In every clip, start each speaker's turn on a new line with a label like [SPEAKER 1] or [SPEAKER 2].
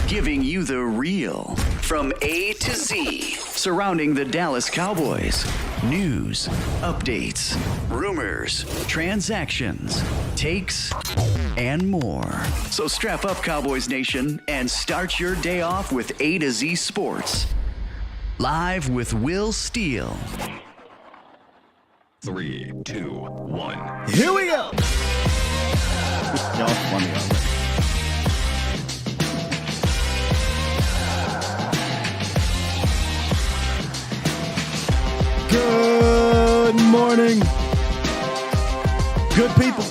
[SPEAKER 1] giving you the real from A to Z surrounding the Dallas Cowboys. News, updates, rumors, transactions, takes, and more. So strap up, Cowboys Nation, and start your day off with A to Z Sports. Live with Will Steele.
[SPEAKER 2] 3, 2, 1.
[SPEAKER 3] Here we go. Y'all funny already. Good morning, good people.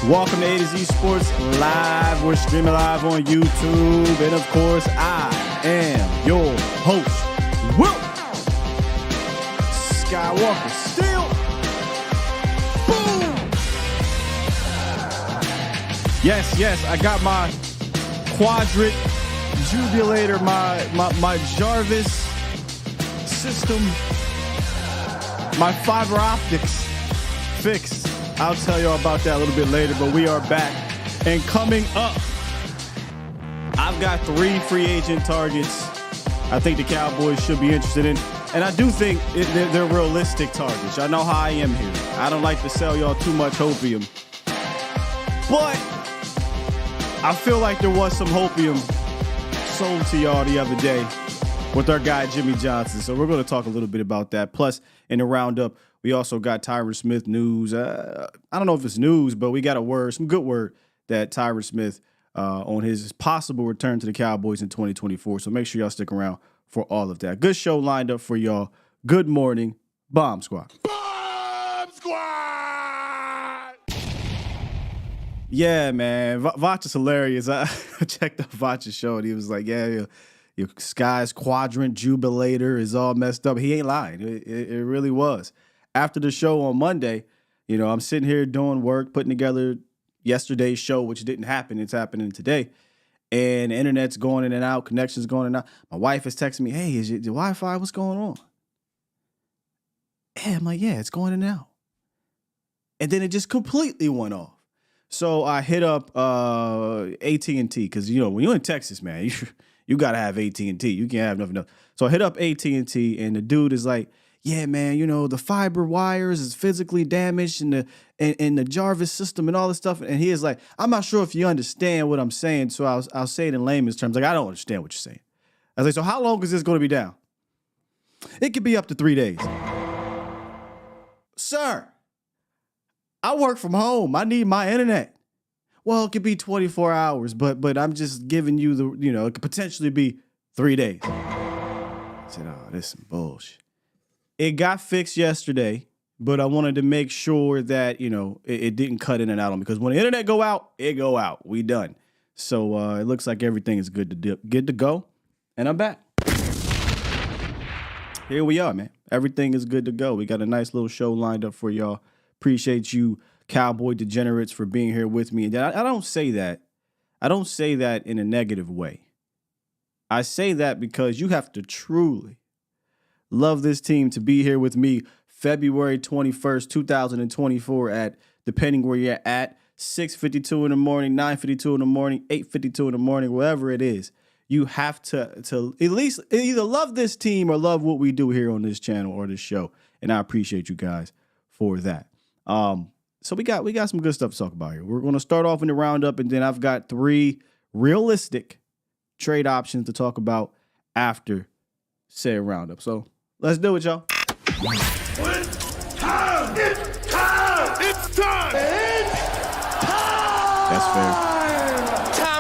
[SPEAKER 3] Welcome to A to Z Sports Live. We're streaming live on YouTube. And of course, I am your host, Will Skywalker. Still. Boom. Yes, I got my quadrant jubilator, my Jarvis system, my fiber optics fixed. I'll tell y'all about that a little bit later, but we are back. And coming up, I've got 3 free agent targets I think the Cowboys should be interested in. And I do think they're realistic targets. I know how I am here. I don't like to sell y'all too much hopium. But I feel like there was some hopium sold to y'all the other day with our guy Jimmy Johnson. So we're going to talk a little bit about that. Plus, in the roundup, we also got Tyron Smith news. I don't know if it's news, but we got a word, some good word that Tyron Smith on his possible return to the Cowboys in 2024. So make sure y'all stick around for all of that. Good show lined up for y'all. Good morning, Bomb Squad.
[SPEAKER 2] Bomb Squad!
[SPEAKER 3] Yeah, man. Vach is hilarious. I checked out Vach's show and he was like, yeah. Your Sky's quadrant jubilator is all messed up. He ain't lying. It really was. After the show on Monday, I'm sitting here doing work, putting together yesterday's show, which didn't happen. It's happening today. And the internet's going in and out, connections going in and out. My wife is texting me, hey, is your Wi-Fi? What's going on? Yeah, I'm like, yeah, it's going in and out. And then it just completely went off. So I hit up AT&T because, when you're in Texas, man, you got to have AT&T. You can't have nothing else. So I hit up AT&T, and the dude is like, yeah, man, the fiber wires is physically damaged and the Jarvis system and all this stuff. And he is like, I'm not sure if you understand what I'm saying, so I'll say it in layman's terms. Like, I don't understand what you're saying. I was like, so how long is this going to be down? It could be up to 3 days. Sir, I work from home. I need my internet. Well, it could be 24 hours, but I'm just giving you it could potentially be 3 days. I said, oh, this is some bullshit. It got fixed yesterday, but I wanted to make sure that, it didn't cut in and out on me. Because when the internet go out, it go out. We done. So it looks like everything is good to go. And I'm back. Here we are, man. Everything is good to go. We got a nice little show lined up for y'all. Appreciate you, Cowboy degenerates, for being here with me. And I don't say that. I don't say that in a negative way. I say that because you have to truly love this team to be here with me February 21st, 2024 at, depending where you're at, 6:52 in the morning, 9:52 in the morning, 8:52 in the morning, wherever it is. You have to at least either love this team or love what we do here on this channel or this show. And I appreciate you guys for that. So we got some good stuff to talk about here. We're going to start off in the roundup, and then I've got 3 realistic trade options to talk about after said roundup. So let's do it, y'all.
[SPEAKER 2] It's time! It's time! It's time! It's time!
[SPEAKER 3] That's fair.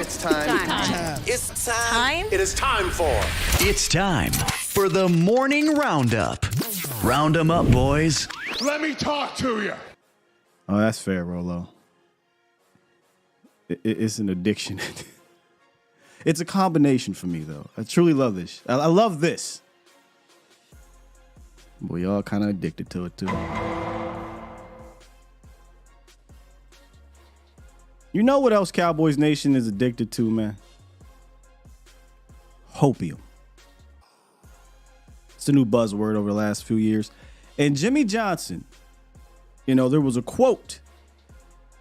[SPEAKER 2] It's time. It's time. It is time for.
[SPEAKER 1] It's time for the morning roundup. Round 'em up, boys.
[SPEAKER 2] Let me talk to you.
[SPEAKER 3] Oh, that's fair, Rolo. It's an addiction. It's a combination for me, though. I truly love this. I love this. Boy, y'all kind of addicted to it, too. You know what else Cowboys Nation is addicted to, man? Hopium. It's a new buzzword over the last few years. And Jimmy Johnson, there was a quote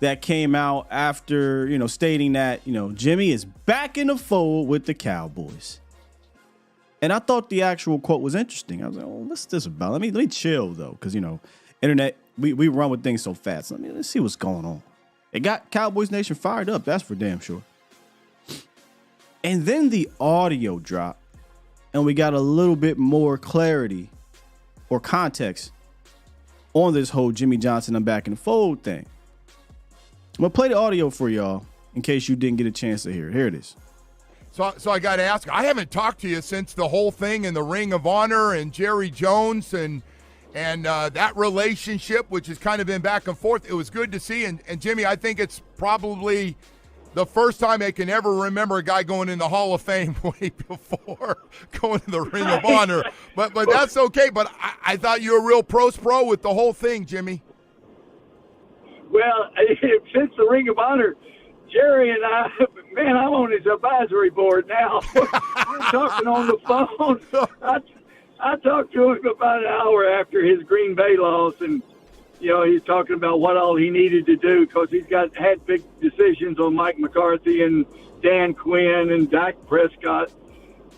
[SPEAKER 3] that came out after, stating that, Jimmy is back in the fold with the Cowboys. And I thought the actual quote was interesting. I was like, oh, what's this about? Let me chill, though, because, internet, we run with things so fast. Let's see what's going on. It got Cowboys Nation fired up. That's for damn sure. And then the audio dropped, and we got a little bit more clarity or context on this whole Jimmy Johnson, I'm back in the fold thing. I'm going to play the audio for y'all in case you didn't get a chance to hear it. Here it is.
[SPEAKER 4] So I got to ask, I haven't talked to you since the whole thing in the Ring of Honor and Jerry Jones and that relationship, which has kind of been back and forth. It was good to see. And Jimmy, I think it's probably the first time I can ever remember a guy going in the Hall of Fame way before going to the Ring of Honor. But that's okay. But I thought you were a real pro with the whole thing, Jimmy.
[SPEAKER 5] Well, since the Ring of Honor, Jerry and I, man, I'm on his advisory board now. We're talking on the phone. I talked to him about an hour after his Green Bay loss, and he's talking about what all he needed to do because he's had big decisions on Mike McCarthy and Dan Quinn and Dak Prescott.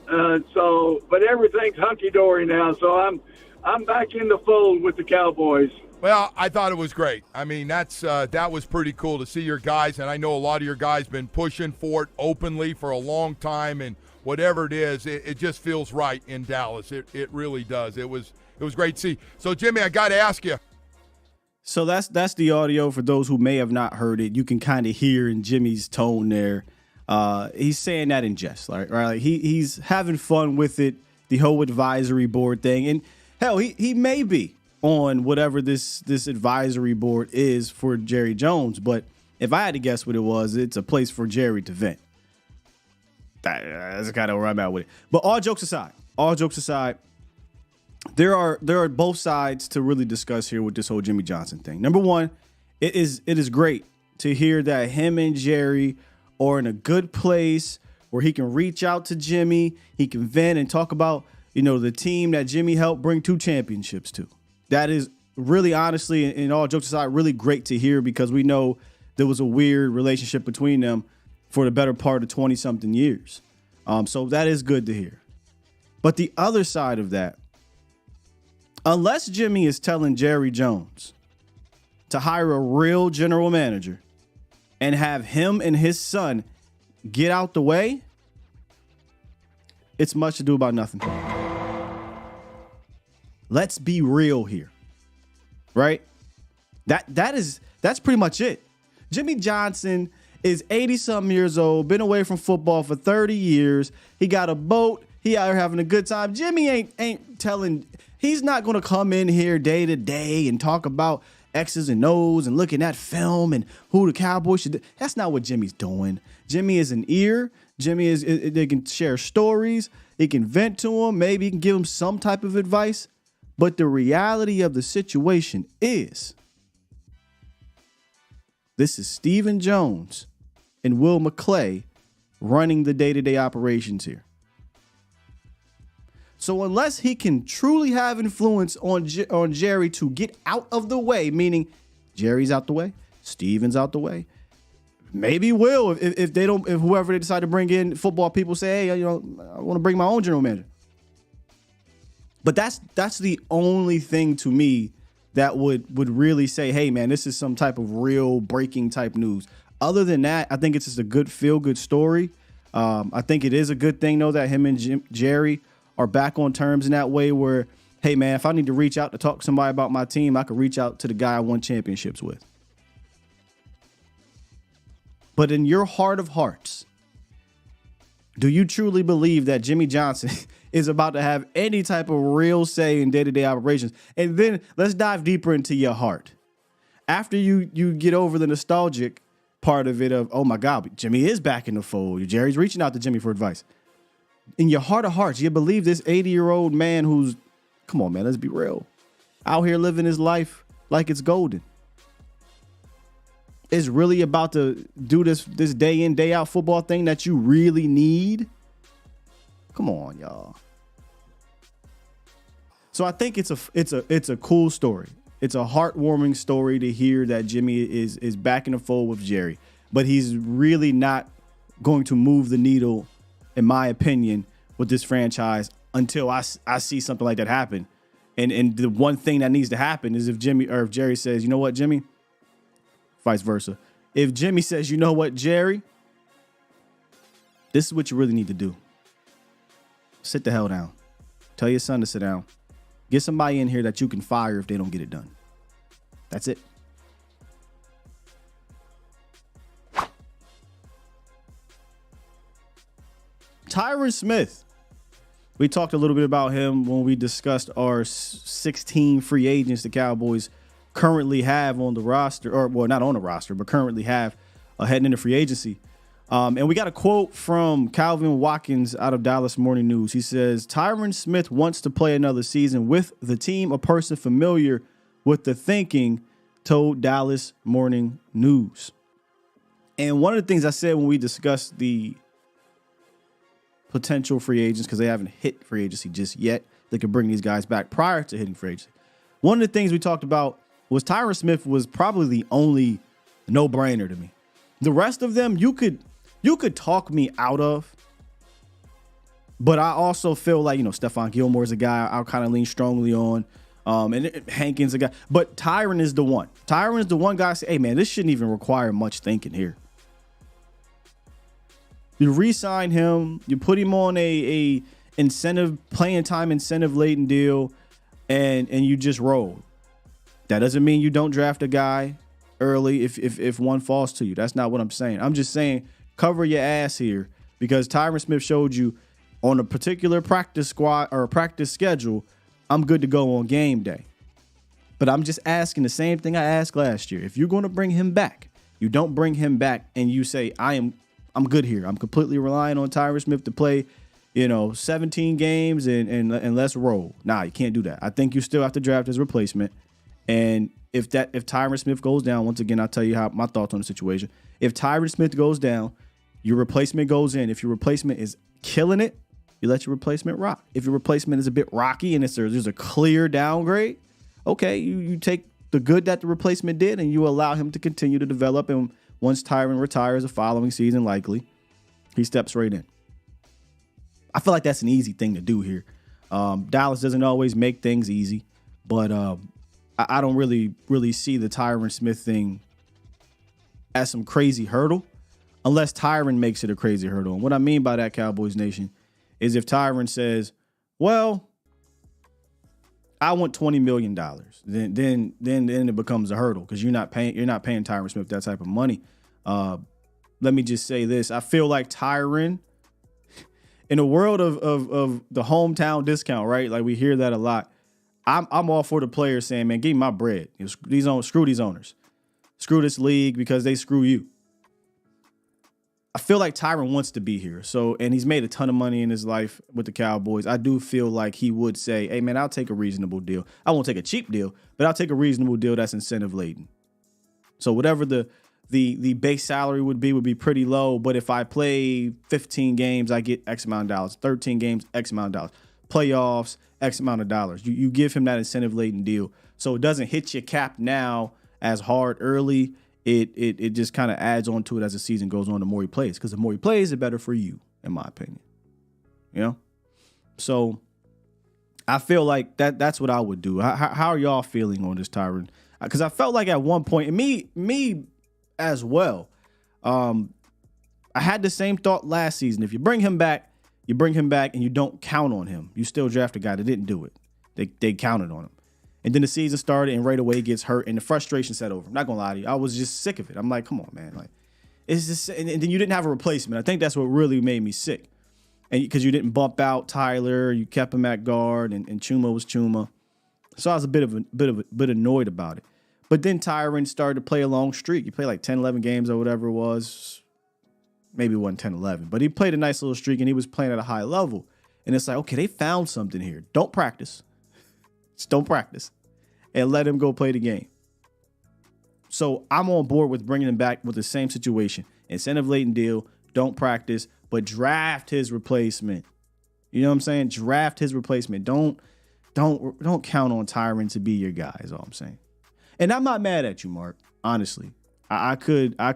[SPEAKER 5] But everything's hunky dory now. So I'm back in the fold with the Cowboys.
[SPEAKER 4] Well, I thought it was great. I mean, that was pretty cool to see your guys, and I know a lot of your guys been pushing for it openly for a long time, and whatever it is, it just feels right in Dallas. It really does. It was great to see. So, Jimmy, I got to ask you.
[SPEAKER 3] So that's the audio for those who may have not heard it. You can kind of hear in Jimmy's tone there. He's saying that in jest, right? Like he's having fun with it, the whole advisory board thing, and hell, he may be on whatever this advisory board is for Jerry Jones. But if I had to guess what it was, it's a place for Jerry to vent. That's kind of where I'm at with it. But all jokes aside, there are both sides to really discuss here with this whole Jimmy Johnson thing. Number one, it is great to hear that him and Jerry are in a good place where he can reach out to Jimmy, he can vent and talk about, the team that Jimmy helped bring 2 championships to. That is really, honestly, and all jokes aside, really great to hear because we know there was a weird relationship between them for the better part of 20-something years. So that is good to hear. But the other side of that, unless Jimmy is telling Jerry Jones to hire a real general manager and have him and his son get out the way, it's much ado about nothing. Let's be real here, right? That's pretty much it. Jimmy Johnson is 80-something years old, been away from football for 30 years. He got a boat. He out here having a good time. Jimmy ain't telling. He's not going to come in here day to day and talk about X's and O's and looking at film and who the Cowboys should do. That's not what Jimmy's doing. Jimmy is an ear. Jimmy they can share stories. He can vent to him. Maybe he can give him some type of advice. But the reality of the situation is this is Stephen Jones and Will McClay running the day-to-day operations here. So unless he can truly have influence on Jerry to get out of the way, meaning Jerry's out the way, Stephen's out the way, maybe Will, if whoever they decide to bring in, football people say, hey, I want to bring my own general manager. But that's the only thing to me that would really say, hey, man, this is some type of real breaking type news. Other than that, I think it's just a good feel-good story. I think it is a good thing, though, that him and Jerry are back on terms in that way where, hey, man, if I need to reach out to talk to somebody about my team, I could reach out to the guy I won championships with. But in your heart of hearts, do you truly believe that Jimmy Johnson is about to have any type of real say in day-to-day operations? And then let's dive deeper into your heart. After you get over the nostalgic part of it of, oh, my God, Jimmy is back in the fold. Jerry's reaching out to Jimmy for advice. In your heart of hearts, you believe this 80-year-old man who's, come on, man, let's be real, out here living his life like it's golden, is really about to do this day in, day out football thing that you really need? Come on, y'all. So I think it's a cool story. It's a heartwarming story to hear that Jimmy is back in the fold with Jerry, but he's really not going to move the needle, in my opinion, with this franchise until I see something like that happen. And the one thing that needs to happen is if Jerry says, you know what, Jimmy, vice versa. If Jimmy says, you know what, Jerry, this is what you really need to do. Sit the hell down. Tell your son to sit down. Get somebody in here that you can fire if they don't get it done. That's it. Tyron Smith. We talked a little bit about him when we discussed our 16 free agents the Cowboys currently have on the roster, or well, not on the roster, but currently have heading into free agency. And we got a quote from Calvin Watkins out of Dallas Morning News. He says, Tyron Smith wants to play another season with the team. A person familiar with the thinking told Dallas Morning News. And one of the things I said when we discussed the potential free agents, because they haven't hit free agency just yet, they could bring these guys back prior to hitting free agency. One of the things we talked about was Tyron Smith was probably the only no-brainer to me. The rest of them, you could talk me out of, but I also feel like, Stephon Gilmore is a guy I'll kind of lean strongly on, and Hankins a guy, but Tyron is the one. Tyron is the one guy I say, hey man, this shouldn't even require much thinking here. You re-sign him, you put him on a playing time incentive laden deal, and you just roll. That doesn't mean you don't draft a guy early if one falls to you. That's not what I'm saying. I'm just saying cover your ass here, because Tyron Smith showed you on a particular practice squad or a practice schedule, I'm good to go on game day. But I'm just asking the same thing I asked last year. If you're going to bring him back, you don't bring him back and you say, I'm good here. I'm completely relying on Tyron Smith to play, 17 games and let's roll. Nah, you can't do that. I think you still have to draft his replacement. And if Tyron Smith goes down, once again, I'll tell you how my thoughts on the situation. If Tyron Smith goes down, your replacement goes in. If your replacement is killing it, you let your replacement rock. If your replacement is a bit rocky and there's a clear downgrade, okay, you take the good that the replacement did and you allow him to continue to develop. And once Tyron retires the following season, likely, he steps right in. I feel like that's an easy thing to do here. Dallas doesn't always make things easy, but I don't really see the Tyron Smith thing as some crazy hurdle, unless Tyron makes it a crazy hurdle. And what I mean by that, Cowboys Nation, is if Tyron says, well, I want $20 million, then it becomes a hurdle, because you're not paying Tyron Smith that type of money. Let me just say this. I feel like Tyron, in a world of the hometown discount, right? Like we hear that a lot. I'm all for the players saying, man, give me my bread. Screw these owners. Screw this league because they screw you. I feel like Tyron wants to be here. And he's made a ton of money in his life with the Cowboys. I do feel like he would say, hey, man, I'll take a reasonable deal. I won't take a cheap deal, but I'll take a reasonable deal that's incentive laden. So whatever the base salary would be pretty low. But if I play 15 games, I get X amount of dollars. 13 games, X amount of dollars. Playoffs, X amount of dollars. You give him that incentive laden deal. So it doesn't hit your cap now as hard early. It just kind of adds on to it as the season goes on. The more he plays, because the more he plays, the better for you, in my opinion. So I feel like that's what I would do. How are y'all feeling on this, Tyron? Because I felt like at one point, and me as well, I had the same thought last season. If you bring him back, and you don't count on him. You still draft a guy that didn't do it. They counted on him. And then the season started, and right away he gets hurt, and the frustration set over. I'm not gonna lie to you, I was just sick of it. I'm like, come on, man, like it's just. And then you didn't have a replacement. I think that's what really made me sick, and because you didn't bump out Tyler, you kept him at guard, and Chuma was Chuma. So I was a bit annoyed about it. But then Tyron started to play a long streak. He played like 10, 11 games or whatever it was. Maybe it wasn't 10, 11, but he played a nice little streak, and he was playing at a high level. And it's like, okay, they found something here. Don't practice. Just don't practice, and let him go play the game. So I'm on board with bringing him back with the same situation. Incentive laden deal, don't practice, but draft his replacement. You know what I'm saying? Draft his replacement. Don't count on Tyron to be your guy, is all I'm saying. And I'm not mad at you, Mark. Honestly, I could. I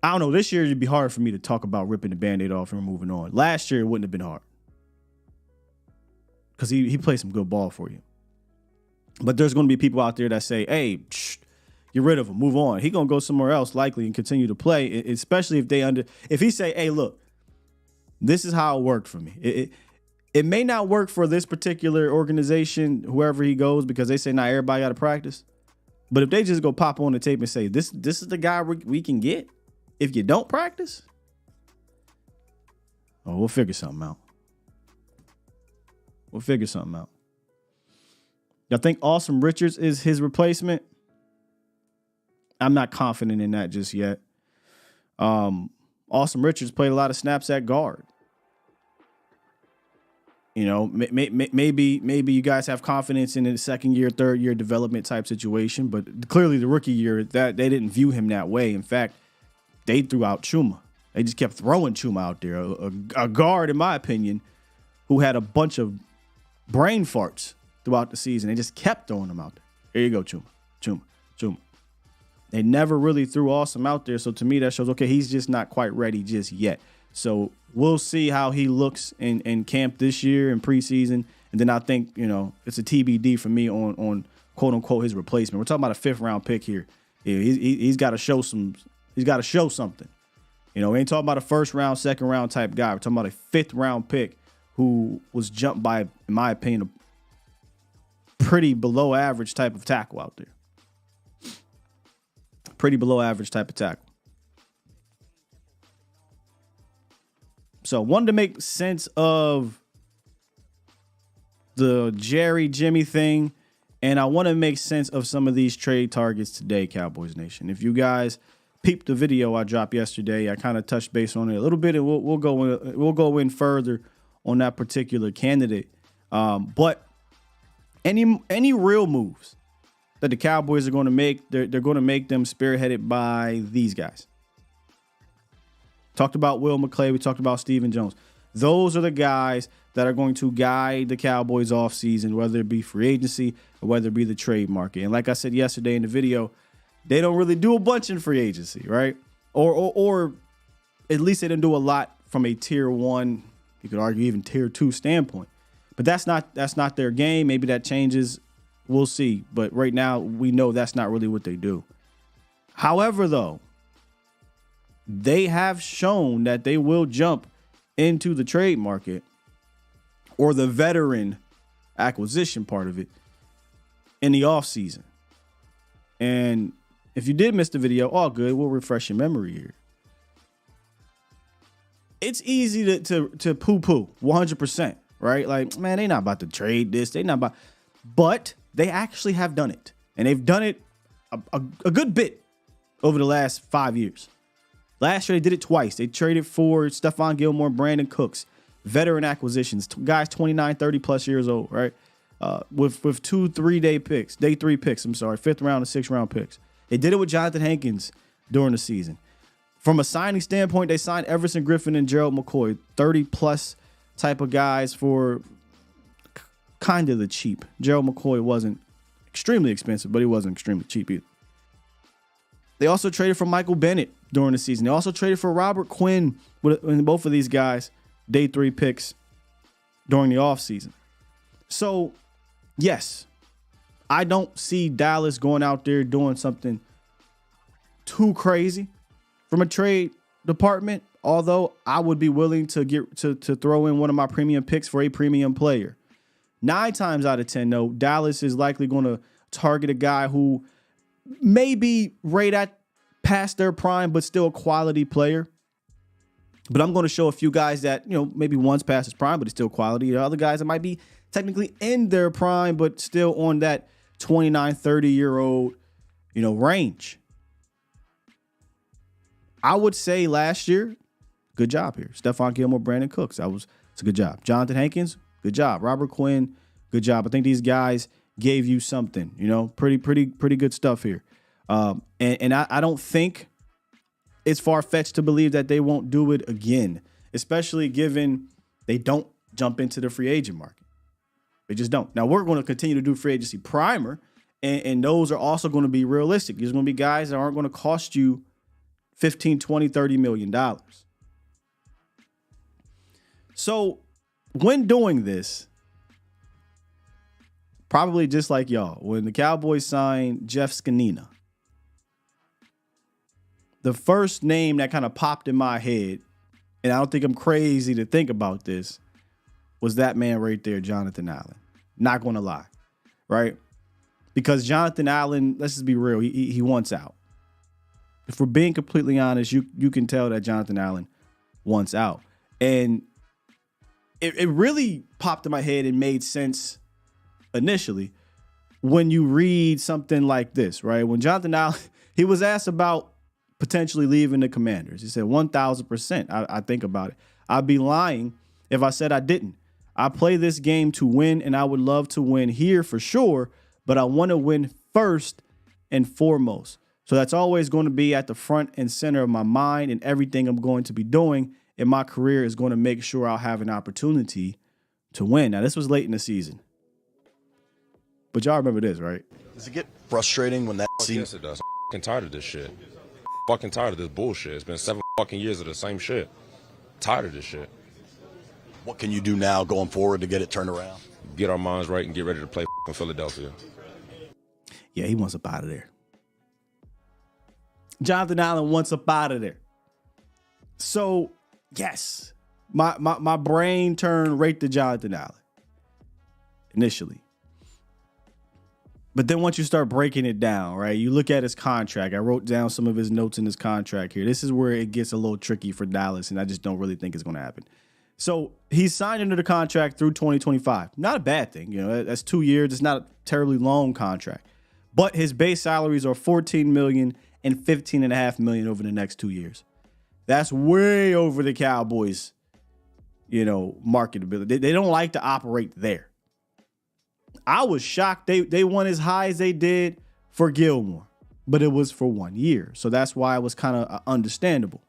[SPEAKER 3] don't know. This year it'd be hard for me to talk about ripping the Band-Aid off and moving on. Last year it wouldn't have been hard because he played some good ball for you. But there's going to be people out there that say, "Hey, get rid of him, move on." He gonna go somewhere else likely and continue to play, especially if he say, "Hey, look, this is how it worked for me." It may not work for this particular organization, whoever he goes, because they say not everybody got to practice. But if they just go pop on the tape and say, this is the guy we can get if you don't practice, we'll figure something out. Y'all think Austin Richards is his replacement? I'm not confident in that just yet. Austin Richards played a lot of snaps at guard. You know, maybe you guys have confidence in a second year, third year development type situation, but clearly the rookie year that they didn't view him that way. In fact, they threw out Chuma. They just kept throwing Chuma out there, a guard, in my opinion, who had a bunch of brain farts throughout the season. They just kept throwing him out there. Here you go, Chuma. They never really threw Awesome out there, so to me that shows, okay, he's just not quite ready just yet. So we'll see how he looks in camp this year in preseason. And then I think, it's a TBD for me on quote unquote his replacement. We're talking about a 5th round pick here. Yeah, he's got to show something. We ain't talking about a 1st round, 2nd round type guy. We're talking about a 5th round pick who was jumped by, in my opinion, a pretty below average type of tackle out there. Pretty below average type of tackle. So wanted to make sense of the Jimmy thing, and I want to make sense of some of these trade targets today, Cowboys Nation. If you guys peeped the video I dropped yesterday, I kind of touched base on it a little bit, and we'll go in further on that particular candidate. But any real moves that the Cowboys are going to make, they're going to make them spearheaded by these guys. Talked about Will McClay. We talked about Stephen Jones. Those are the guys that are going to guide the Cowboys offseason, whether it be free agency or whether it be the trade market. And like I said yesterday in the video, they don't really do a bunch in free agency, right? Or at least they didn't do a lot from a tier 1, you could argue even tier 2 standpoint. But that's not their game. Maybe that changes. We'll see. But right now, we know that's not really what they do. However, though, they have shown that they will jump into the trade market or the veteran acquisition part of it in the offseason. And if you did miss the video, all good. We'll refresh your memory here. It's easy to poo-poo 100%, right? Like, man, they not about to trade this. They not about, but they actually have done it. And they've done it a good bit over the last 5 years. Last year, they did it twice. They traded for Stephon Gilmore, Brandon Cooks, veteran acquisitions, guys 29, 30 plus years old, right? With 2-3 day picks, day 3 picks, 5th round and 6th round picks. They did it with Jonathan Hankins during the season. From a signing standpoint, they signed Everson Griffin and Gerald McCoy, 30 plus type of guys for kind of the cheap. Gerald McCoy wasn't extremely expensive, but he wasn't extremely cheap either. They also traded for Michael Bennett during the season. They also traded for Robert Quinn with both of these guys, day 3 picks during the offseason. So, yes, I don't see Dallas going out there doing something too crazy from a trade department, although I would be willing to get to throw in one of my premium picks for a premium player. 9 times out of 10, though, Dallas is likely going to target a guy who maybe right at past their prime, but still a quality player. But I'm going to show a few guys that, maybe one's past his prime, but it's still quality. The other guys that might be technically in their prime, but still on that 29, 30-year-old, range. I would say last year, good job here. Stephon Gilmore, Brandon Cooks. It's a good job. Jonathan Hankins, good job. Robert Quinn, good job. I think these guys gave you something, pretty good stuff here. And I don't think it's far-fetched to believe that they won't do it again, especially given they don't jump into the free agent market. They just don't. Now, we're going to continue to do free agency primer And those are also going to be realistic. There's going to be guys that aren't going to cost you 15, 20, 30 million dollars. So when doing this, probably just like y'all, when the Cowboys signed Jeff Skanina, the first name that kind of popped in my head, and I don't think I'm crazy to think about this, was that man right there, Jonathan Allen. Not going to lie, right? Because Jonathan Allen, let's just be real, he wants out. If we're being completely honest, you can tell that Jonathan Allen wants out. And it really popped in my head and made sense initially when you read something like this, right? When Jonathan Allen, he was asked about potentially leaving the Commanders. He said 1,000%. I think about it. I'd be lying if I said I didn't. I play this game to win, and I would love to win here for sure, but I want to win first and foremost. So that's always going to be at the front and center of my mind, and everything I'm going to be doing in my career is going to make sure I'll have an opportunity to win. Now, this was late in the season, but y'all remember this, right?
[SPEAKER 6] Does it get frustrating when that season?
[SPEAKER 7] Yes, it does. I'm fucking tired of this shit. Fucking tired of this bullshit. It's been 7 fucking years of the same shit. Tired of this shit.
[SPEAKER 6] What can you do now going forward to get it turned around?
[SPEAKER 7] Get our minds right and get ready to play fucking Philadelphia.
[SPEAKER 3] Yeah, he wants up out of there. Jonathan Allen wants up out of there. So, yes, my brain turned right to Jonathan Allen initially. But then once you start breaking it down, right, you look at his contract. I wrote down some of his notes in his contract here. This is where it gets a little tricky for Dallas, and I just don't really think it's going to happen. So he's signed into the contract through 2025. Not a bad thing. You know, that's 2 years. It's not a terribly long contract. But his base salaries are $14 million and $15.5 million over the next 2 years. That's way over the Cowboys, marketability. They don't like to operate there. I was shocked they won as high as they did for Gilmore, but it was for 1 year. So that's why it was kind of understandable.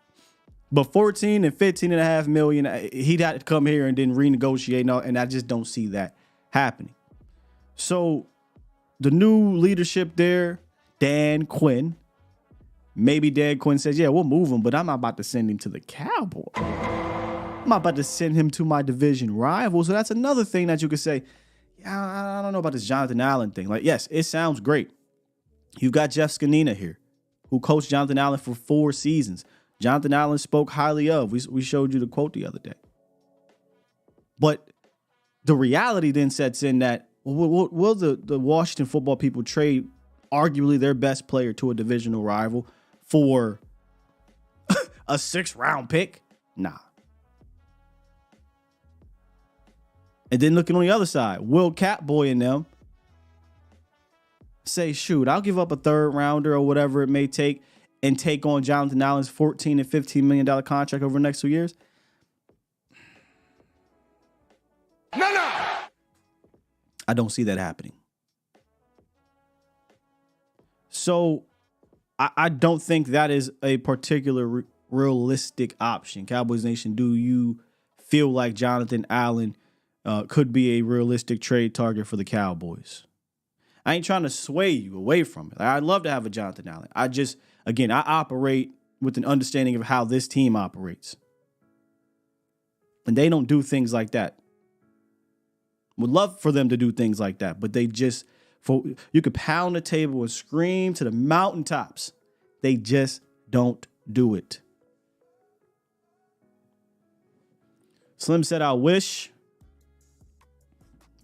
[SPEAKER 3] But 14 and 15.5 million, he'd have to come here and then renegotiate, and I just don't see that happening. So the new leadership there, Dan Quinn, maybe Dan Quinn says, yeah, we'll move him, but I'm not about to send him to the Cowboys. I'm not about to send him to my division rival. So that's another thing that you could say, yeah, I don't know about this Jonathan Allen thing. Like, yes, it sounds great. You've got Jeff Skanina here, who coached Jonathan Allen for 4 seasons. Jonathan Allen spoke highly of. We showed you the quote the other day. But the reality then sets in that, will the Washington football people trade arguably their best player to a divisional rival for a 6th-round pick? Nah. And then looking on the other side, will Catboy and them say, shoot, I'll give up a 3rd-rounder or whatever it may take and take on Jonathan Allen's $14 and $15 million contract over the next 2 years?
[SPEAKER 2] No.
[SPEAKER 3] I don't see that happening. So I don't think that is a particular realistic option. Cowboys Nation, do you feel like Jonathan Allen could be a realistic trade target for the Cowboys? I ain't trying to sway you away from it. I'd love to have a Jonathan Allen. I operate with an understanding of how this team operates. And they don't do things like that. Would love for them to do things like that, but they just, you could pound the table and scream to the mountaintops. They just don't do it. Slim said, I wish.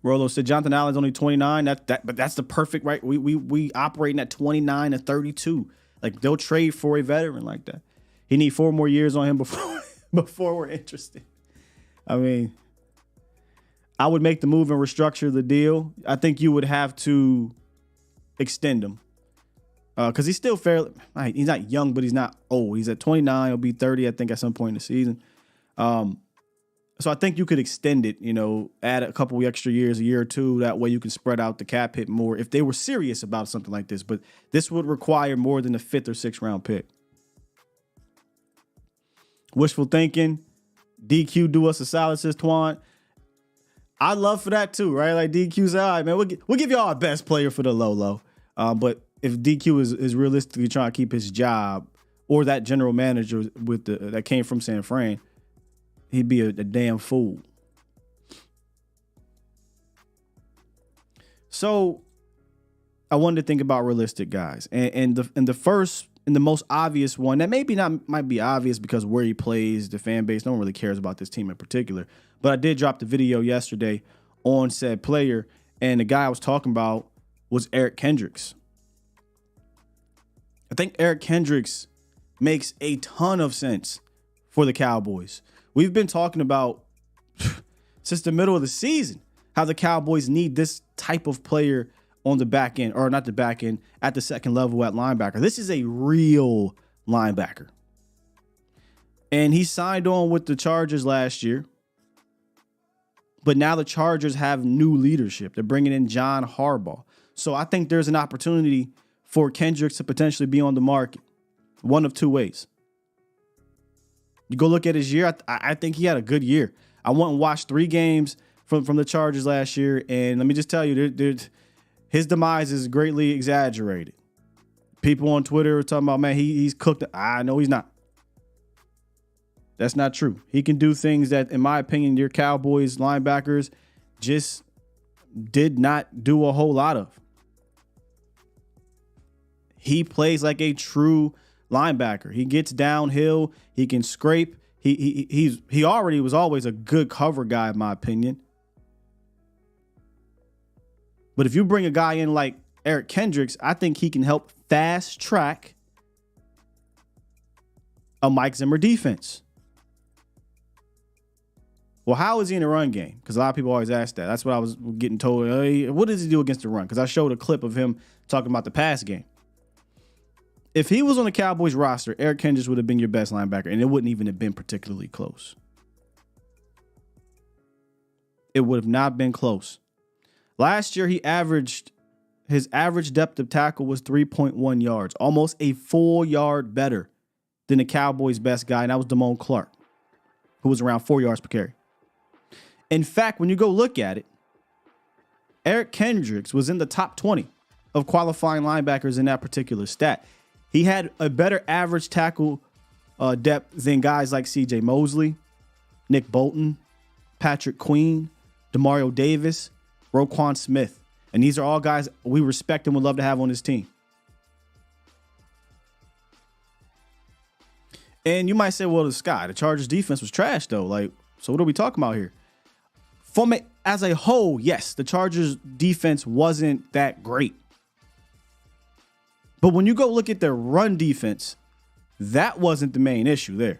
[SPEAKER 3] Rolo said Jonathan Allen's only 29. But that's the perfect, right? We operating at 29 and 32. Like, they'll trade for a veteran like that. He need 4 more years on him before we're interested. I mean, I would make the move and restructure the deal. I think you would have to extend him because he's still fairly. He's not young, but he's not old. He's at 29. He'll be 30, I think, at some point in the season. So I think you could extend it, add a couple extra years, a year or two. That way you can spread out the cap hit more if they were serious about something like this. But this would require more than a 5th or 6th round pick. Wishful thinking. DQ do us a solid, says Twan. I'd love for that too, right? Like DQ's all right, man. We'll give y'all our best player for the low. But if DQ is realistically trying to keep his job, or that general manager that came from San Fran, he'd be a damn fool. So I wanted to think about realistic guys, and the most obvious one that might be obvious because where he plays, the fan base, no one really cares about this team in particular. But I did drop the video yesterday on said player, and the guy I was talking about was Eric Kendricks. I think Eric Kendricks makes a ton of sense for the Cowboys. We've been talking about since the middle of the season how the Cowboys need this type of player on the back end, or not the back end, at the second level at linebacker. This is a real linebacker. And he signed on with the Chargers last year. But now the Chargers have new leadership. They're bringing in John Harbaugh. So I think there's an opportunity for Kendricks to potentially be on the market one of two ways. You go look at his year. I think he had a good year. I went and watched 3 games from the Chargers last year. And let me just tell you, his demise is greatly exaggerated. People on Twitter are talking about, man, he's cooked. I know he's not. That's not true. He can do things that, in my opinion, your Cowboys linebackers just did not do a whole lot of. He plays like a true linebacker. He gets downhill. He can scrape. He already was always a good cover guy, in my opinion. But if you bring a guy in like Eric Kendricks, I think he can help fast track a Mike Zimmer defense. Well, how is he in the run game? Because a lot of people always ask that. That's what I was getting told. Hey, what does he do against the run? Because I showed a clip of him talking about the pass game. If he was on the Cowboys roster, Eric Kendricks would have been your best linebacker, and it wouldn't even have been particularly close. It would have not been close. Last year, his average depth of tackle was 3.1 yards, almost a full yard better than the Cowboys' best guy, and that was Damone Clark, who was around 4 yards per carry. In fact, when you go look at it, Eric Kendricks was in the top 20 of qualifying linebackers in that particular stat. He had a better average tackle depth than guys like C.J. Mosley, Nick Bolton, Patrick Queen, Demario Davis, Roquan Smith. And these are all guys we respect and would love to have on this team. And you might say, well, the Chargers defense was trash, though. Like, so what are we talking about here? As a whole, yes, the Chargers defense wasn't that great. But when you go look at their run defense, that wasn't the main issue there.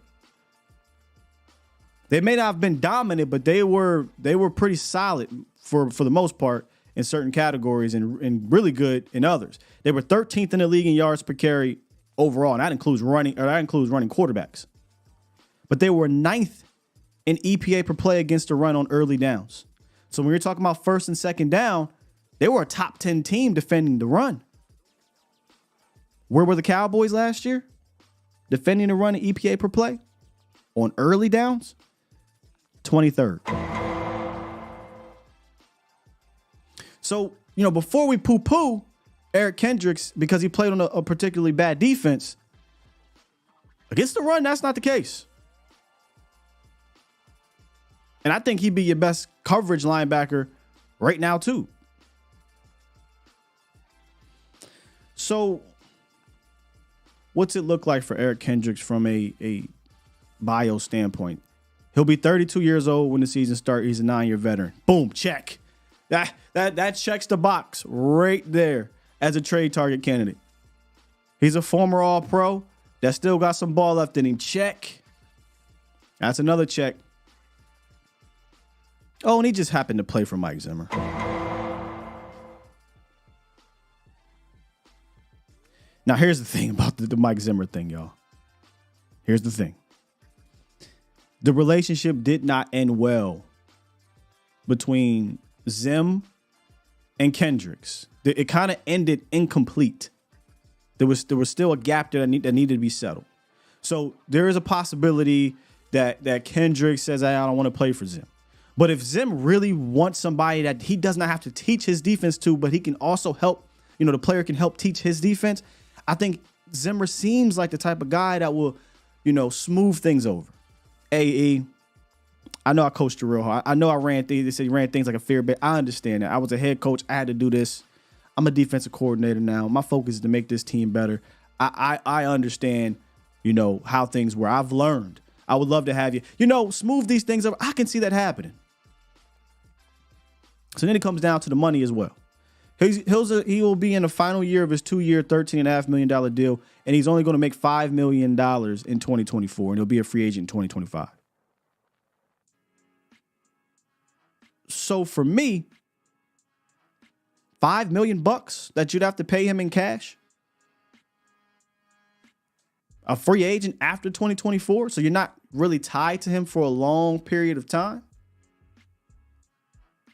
[SPEAKER 3] They may not have been dominant, but they were pretty solid for the most part in certain categories and really good in others. They were 13th in the league in yards per carry overall, and that includes running quarterbacks. But they were 9th in EPA per play against the run on early downs. So when you're talking about first and second down, they were a top 10 team defending the run. Where were the Cowboys last year? Defending the run in EPA per play on early downs? 23rd. So, before we poo-poo Eric Kendricks because he played on a particularly bad defense, against the run, that's not the case. And I think he'd be your best coverage linebacker right now, too. So, what's it look like for Eric Kendricks from a bio standpoint? He'll be 32 years old when the season starts. He's a 9-year veteran. Boom, check. That checks the box right there as a trade target candidate. He's a former All-Pro that still got some ball left in him. Check. That's another check. Oh, and he just happened to play for Mike Zimmer. Now, here's the thing about the Mike Zimmer thing, y'all. Here's the thing. The relationship did not end well between Zim and Kendricks. It kind of ended incomplete. There was still a gap there that needed to be settled. So there is a possibility that Kendricks says, I don't want to play for Zim. But if Zim really wants somebody that he does not have to teach his defense to, but he can also help the player can help teach his defense. I think Zimmer seems like the type of guy that will, smooth things over. AE, I know I coached you real hard. I know I ran things. They said you ran things like a fear bit. I understand that. I was a head coach. I had to do this. I'm a defensive coordinator now. My focus is to make this team better. I understand, how things were. I've learned. I would love to have you, smooth these things over. I can see that happening. So then it comes down to the money as well. He will be in the final year of his 2-year, $13.5 million deal, and he's only going to make $5 million in 2024, and he'll be a free agent in 2025. So for me, $5 million that you'd have to pay him in cash, a free agent after 2024, so you're not really tied to him for a long period of time.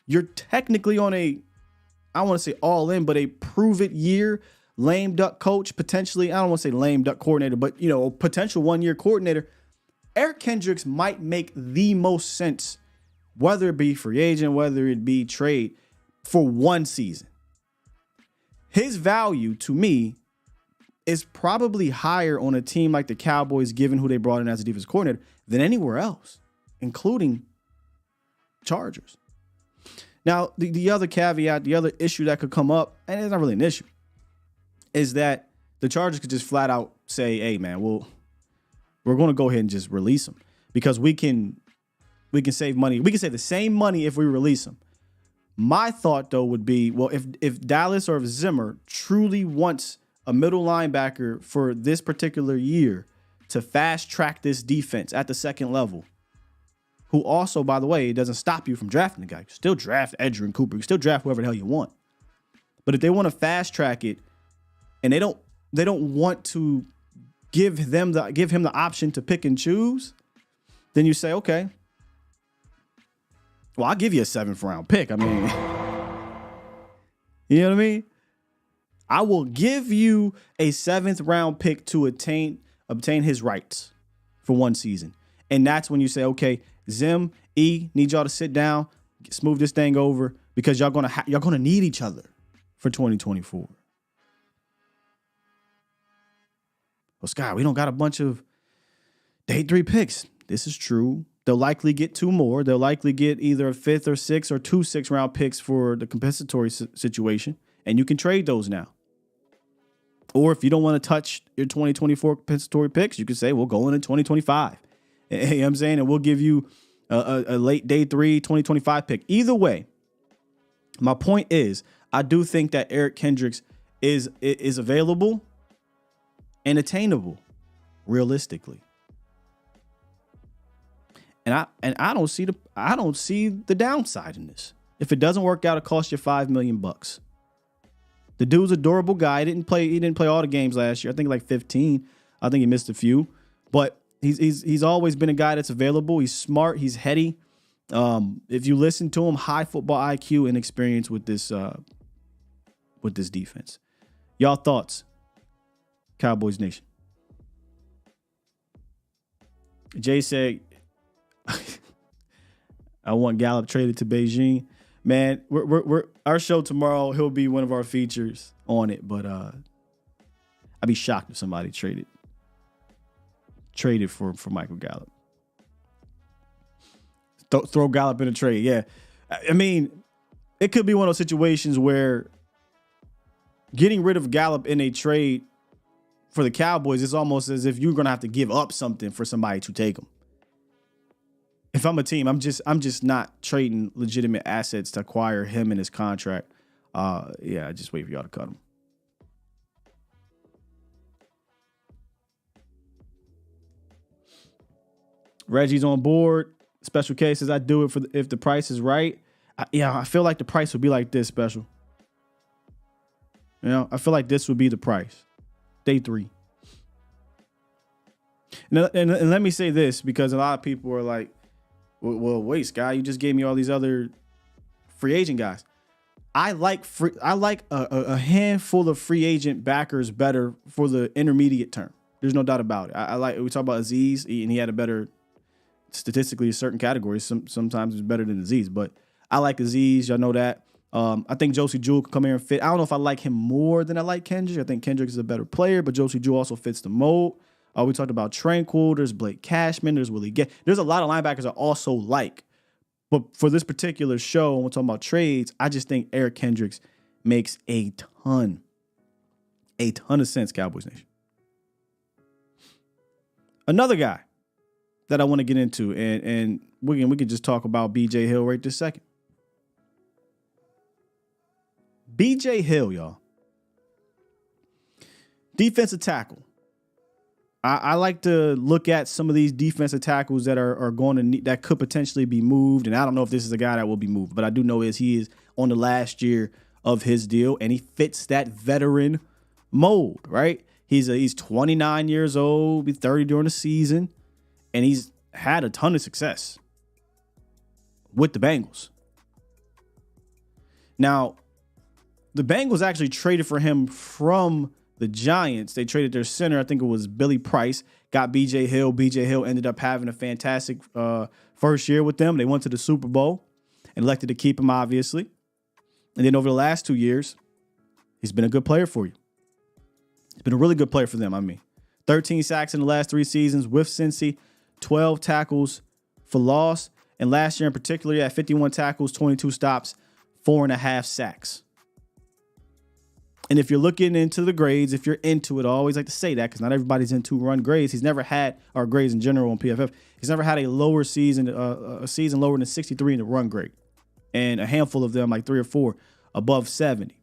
[SPEAKER 3] You're technically on I don't want to say all in, but a prove it year, lame duck coach, potentially. I don't want to say lame duck coordinator, but potential 1-year coordinator. Eric Kendricks might make the most sense, whether it be free agent, whether it be trade, for one season. His value to me is probably higher on a team like the Cowboys, given who they brought in as a defense coordinator, than anywhere else, including Chargers. Now, the other caveat, the other issue that could come up, and it's not really an issue, is that the Chargers could just flat out say, hey, man, we're going to go ahead and just release him because we can save money. We can save the same money if we release him. My thought, though, would be, well, if Dallas or if Zimmer truly wants a middle linebacker for this particular year to fast track this defense at the second level, who also, by the way, doesn't stop you from drafting the guy. You still draft Edgerrin Cooper. You still draft whoever the hell you want. But if they want to fast track it, and they don't want to give him the option to pick and choose, then you say, okay, well, I'll give you a 7th round pick. I mean, you know what I mean? I will give you a 7th round pick to obtain his rights for one season. And that's when you say, okay, Zim, need y'all to sit down, smooth this thing over, because y'all gonna need each other for 2024. Well, Scott, we don't got a bunch of day 3 picks. This is true. They'll likely get 2 more. They'll likely get either a 5th or 6th or 2 6-round picks for the compensatory situation, and you can trade those now. Or if you don't want to touch your 2024 compensatory picks, you can say, we'll go into 2025. You know what I'm saying? And we'll give you a late day 3 2025 pick. Either way, my point is, I do think that Eric Kendricks is available and attainable realistically. And I don't see the downside in this. If it doesn't work out, it costs you $5 million. The dude's a durable guy. He didn't play all the games last year. I think like 15. I think he missed a few. But he's always been a guy that's available. He's smart. He's heady. If you listen to him, high football IQ and experience with this defense. Y'all thoughts? Cowboys Nation. Jay said, I want Gallup traded to Beijing. Man, we're our show tomorrow. He'll be one of our features on it, but I'd be shocked if somebody traded for Michael Gallup. Throw Gallup in a trade. Yeah, I mean, it could be one of those situations where getting rid of Gallup in a trade for the Cowboys is almost as if you're going to have to give up something for somebody to take him. If I'm a team, I'm just not trading legitimate assets to acquire him and his contract. I just wait for y'all to cut him. Reggie's on board. Special cases, I do it if the price is right. I feel like the price would be like this, Special. I feel like this would be the price. Day 3. And let me say this, because a lot of people are like, well, wait, Sky, you just gave me all these other free agent guys. I like a handful of free agent backers better for the intermediate term. There's no doubt about it. We talk about Aziz, and he had a better, statistically, certain categories. Sometimes it's better than Aziz, but I like Aziz. Y'all know that. I think Josie Jewell could come here and fit. I don't know if I like him more than I like Kendrick. I think Kendrick is a better player, but Josie Jewell also fits the mold. We talked about Tranquil. There's Blake Cashman. There's Willie Gay. There's a lot of linebackers I also like. But for this particular show, when we're talking about trades, I just think Eric Kendricks makes a ton of sense, Cowboys Nation. Another guy that I want to get into, and we can just talk about B.J. Hill right this second. B.J. Hill, y'all. Defensive tackle. I like to look at some of these defensive tackles that are going to need, that could potentially be moved. And I don't know if this is a guy that will be moved, but I do know he is on the last year of his deal, and he fits that veteran mold, right? He's 29 years old, be 30 during the season, and he's had a ton of success with the Bengals. Now, the Bengals actually traded for him from the Giants. They traded their center, I think it was Billy Price, got B.J. Hill. B.J. Hill ended up having a fantastic first year with them. They went to the Super Bowl and elected to keep him, obviously. And then over the last 2 years, he's been a good player for you. He's been a really good player for them, 13 sacks in the last 3 seasons with Cincy, 12 tackles for loss. And last year in particular, he had 51 tackles, 22 stops, 4.5 sacks. And if you're looking into the grades, if you're into it, I always like to say that because not everybody's into run grades. He's never had, or grades in general on PFF, he's never had a lower season, a season lower than 63 in the run grade. And a handful of them, like 3 or 4, above 70.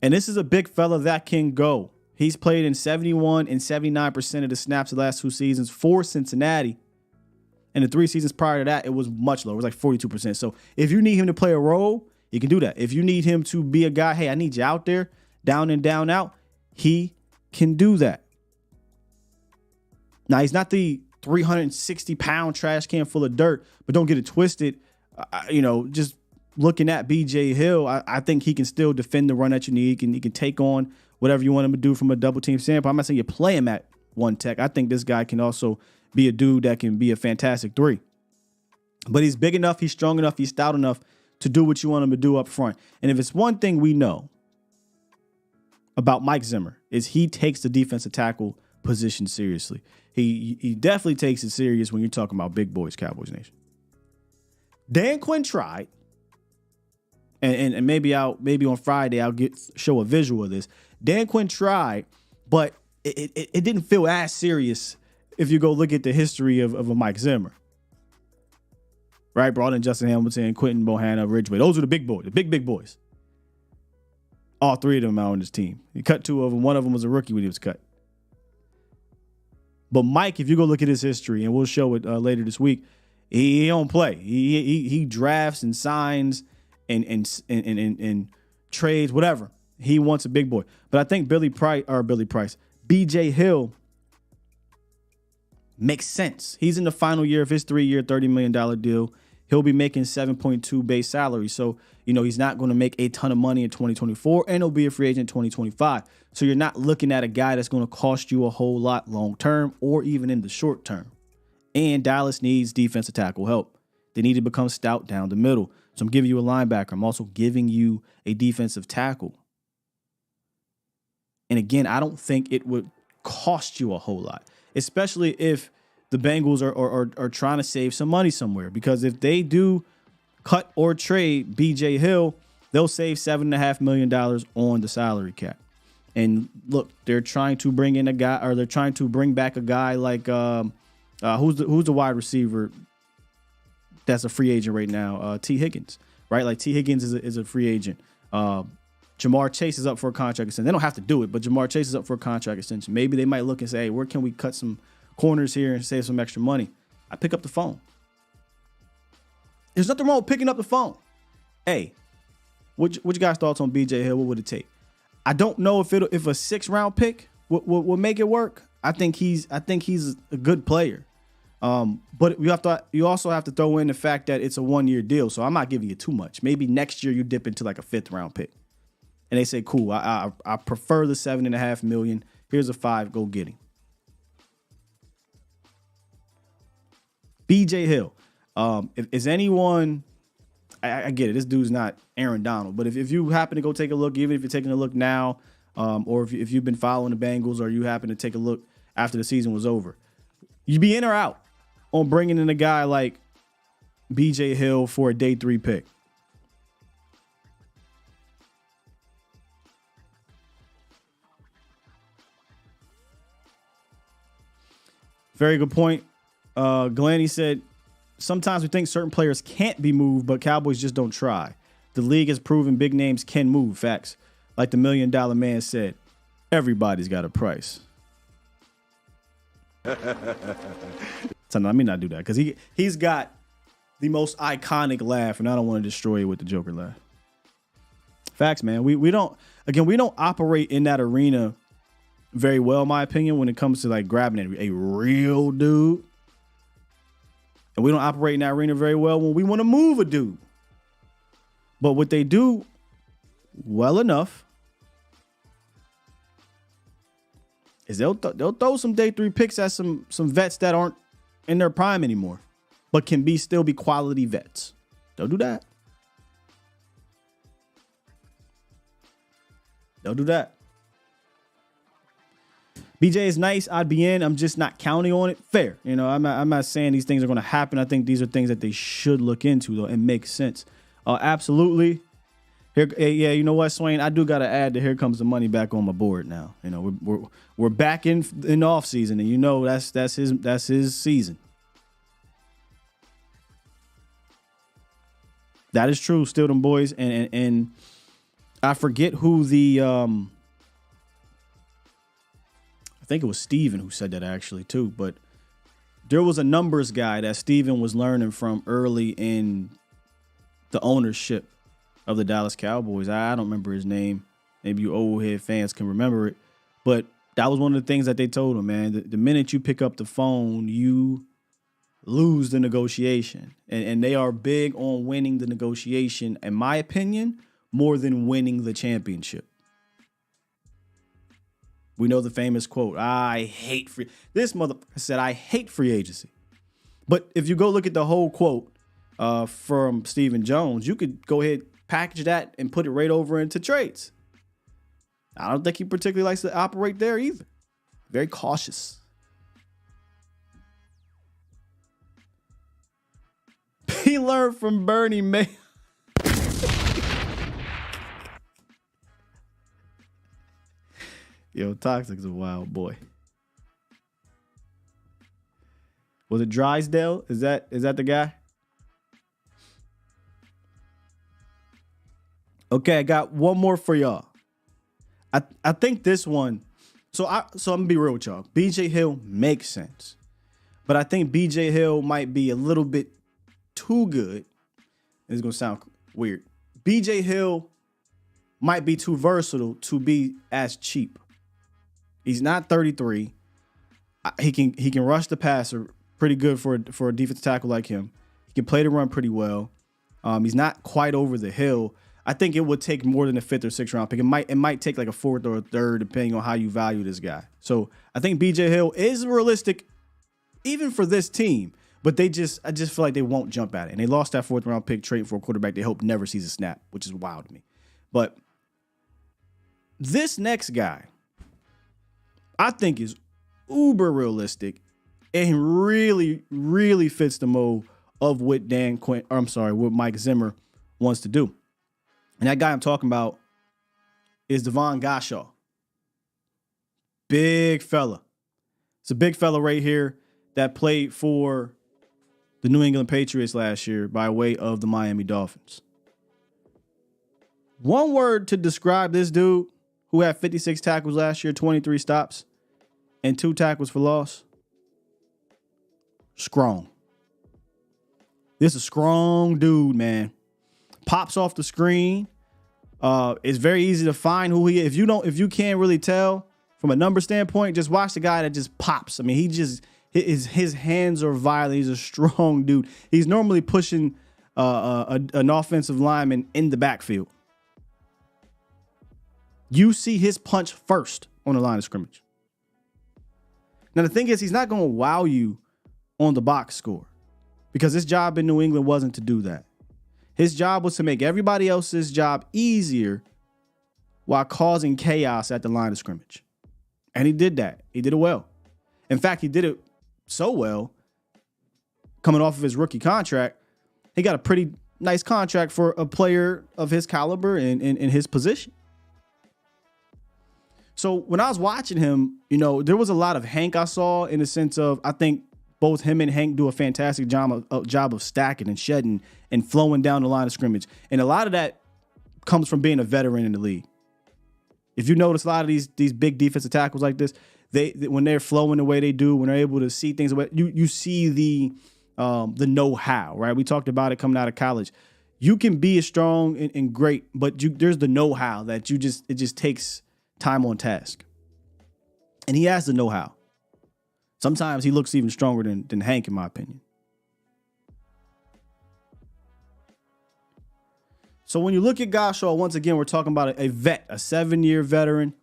[SPEAKER 3] And this is a big fella that can go. He's played in 71 and 79% of the snaps the last 2 seasons for Cincinnati. And the 3 seasons prior to that, it was much lower. It was like 42%. So if you need him to play a role, he can do that. If you need him to be a guy, hey, I need you out there, down and down out, he can do that. Now, he's not the 360-pound trash can full of dirt, but don't get it twisted. Just looking at B.J. Hill, I think he can still defend the run that you need. He can take on whatever you want him to do from a double-team standpoint. I'm not saying you play him at one tech. I think this guy can also be a dude that can be a fantastic 3. But he's big enough, he's strong enough, he's stout enough to do what you want him to do up front. And if it's one thing we know about Mike Zimmer is he takes the defensive tackle position seriously. He definitely takes it serious when you're talking about big boys, Cowboys Nation. Dan Quinn tried, and maybe on Friday I'll show a visual of this. Dan Quinn tried, but it didn't feel as serious if you go look at the history of a Mike Zimmer. Right, brought in Justin Hamilton, Quentin Bohanna, Ridgeway. Those are the big boys, the big boys. All 3 of them are on this team. He cut 2 of them. One of them was a rookie when he was cut. But Mike, if you go look at his history, and we'll show it later this week, he don't play. He drafts and signs and trades, whatever. He wants a big boy. But I think Billy Price, B.J. Hill makes sense. He's in the final year of his 3-year, $30 million deal. He'll be making 7.2 base salary. So, he's not going to make a ton of money in 2024, and he'll be a free agent in 2025. So you're not looking at a guy that's going to cost you a whole lot long term or even in the short term. And Dallas needs defensive tackle help. They need to become stout down the middle. So I'm giving you a linebacker. I'm also giving you a defensive tackle. And again, I don't think it would cost you a whole lot, especially if the Bengals are trying to save some money somewhere. Because if they do cut or trade B.J. Hill, they'll save $7.5 million on the salary cap. And look, they're trying to bring in a guy, or they're trying to bring back a guy like who's the wide receiver that's a free agent right now? T. Higgins, right? Like T. Higgins is a free agent. Jamar Chase is up for a contract extension. They don't have to do it, but Jamar Chase is up for a contract extension. Maybe they might look and say, hey, where can we cut some corners here and save some extra money? I pick up the phone. There's nothing wrong with picking up the phone. Hey, what you guys' thoughts on B.J. Hill? What would it take? I don't know if a 6th-round pick would make it work. I think he's a good player. But you also have to throw in the fact that it's a 1-year deal. So I'm not giving you too much. Maybe next year you dip into like a 5th-round pick. And they say, cool, I prefer the $7.5 million. Here's a 5, go get him. B.J. Hill. Is anyone I get it. This dude's not Aaron Donald. But if you happen to go take a look, even if you're taking a look now, or if you've been following the Bengals, or you happen to take a look after the season was over, you'd be in or out on bringing in a guy like B.J. Hill for a day 3 pick. Very good point. Glenny said, sometimes we think certain players can't be moved, but Cowboys just don't try. The league has proven big names can move. Facts. Like the $1 Million Man said, everybody's got a price. So let me not do that, because he's got the most iconic laugh, and I don't want to destroy it with the Joker laugh. Facts, man. We don't operate in that arena very well, in my opinion, when it comes to like grabbing a real dude. And we don't operate in that arena very well when we want to move a dude. But what they do well enough is they'll throw some day 3 picks at some vets that aren't in their prime anymore, but can still be quality vets. They'll do that. They'll do that. BJ is nice. I'd be in. I'm just not counting on it. Fair. You know, I'm not saying these things are going to happen. I think these are things that they should look into, though, and make sense. Absolutely. Here, yeah, you know what, Swain? I do got to add that here comes the money back on my board now. You know, we're back in the off season, and you know that's his season. That is true. Still them boys, and I forget who the I think it was Steven who said that actually too, but there was a numbers guy that Steven was learning from early in the ownership of the Dallas Cowboys. I don't remember his name. Maybe you old head fans can remember it, but that was one of the things that they told him, man. The minute you pick up the phone, you lose the negotiation, and they are big on winning the negotiation, in my opinion, more than winning the championship. We know the famous quote, this motherfucker said, I hate free agency. But if you go look at the whole quote from Stephen Jones, you could go ahead, package that, and put it right over into trades. I don't think he particularly likes to operate there either. Very cautious. He learned from Bernie Madoff. Yo, Toxic's a wild boy. Was it Drysdale? Is that the guy? Okay, I got one more for y'all. I think this one. So I'm gonna be real with y'all. BJ Hill makes sense, but I think BJ Hill might be a little bit too good. It's gonna sound weird. BJ Hill might be too versatile to be as cheap. He's not 33. He can rush the passer pretty good for a defensive tackle like him. He can play the run pretty well. He's not quite over the hill. I think it would take more than a 5th or 6th round pick. It might take like a 4th or a 3rd, depending on how you value this guy. So I think BJ Hill is realistic, even for this team. But I just feel like they won't jump at it. And they lost that 4th round pick trading for a quarterback they hope never sees a snap, which is wild to me. But this next guy, I think, is uber realistic and really, really fits the mold of what what Mike Zimmer wants to do. And that guy I'm talking about is Devon Gashaw. Big fella. It's a big fella right here that played for the New England Patriots last year by way of the Miami Dolphins. One word to describe this dude, who had 56 tackles last year, 23 stops, and 2 tackles for loss. Strong. This is a strong dude, man. Pops off the screen. It's very easy to find who he is. If you can't really tell from a number standpoint, just watch the guy that just pops. I mean, his hands are violent. He's a strong dude. He's normally pushing an offensive lineman in the backfield. You see his punch first on the line of scrimmage. Now, the thing is, he's not going to wow you on the box score, because his job in New England wasn't to do that. His job was to make everybody else's job easier while causing chaos at the line of scrimmage. And he did that. He did it well. In fact, he did it so well, coming off of his rookie contract, he got a pretty nice contract for a player of his caliber and in his position. So when I was watching him, there was a lot of Hank I saw, in the sense of, I think both him and Hank do a fantastic job of stacking and shedding and flowing down the line of scrimmage. And a lot of that comes from being a veteran in the league. If you notice, a lot of these big defensive tackles like this, they when they're flowing the way they do, when they're able to see things, you see the know-how, right? We talked about it coming out of college. You can be as strong and great, but there's the know-how that it just takes time on task. And he has the know-how. Sometimes he looks even stronger than Hank, in my opinion. So when you look at Gottschall, once again, we're talking about a vet, a 7-year veteran,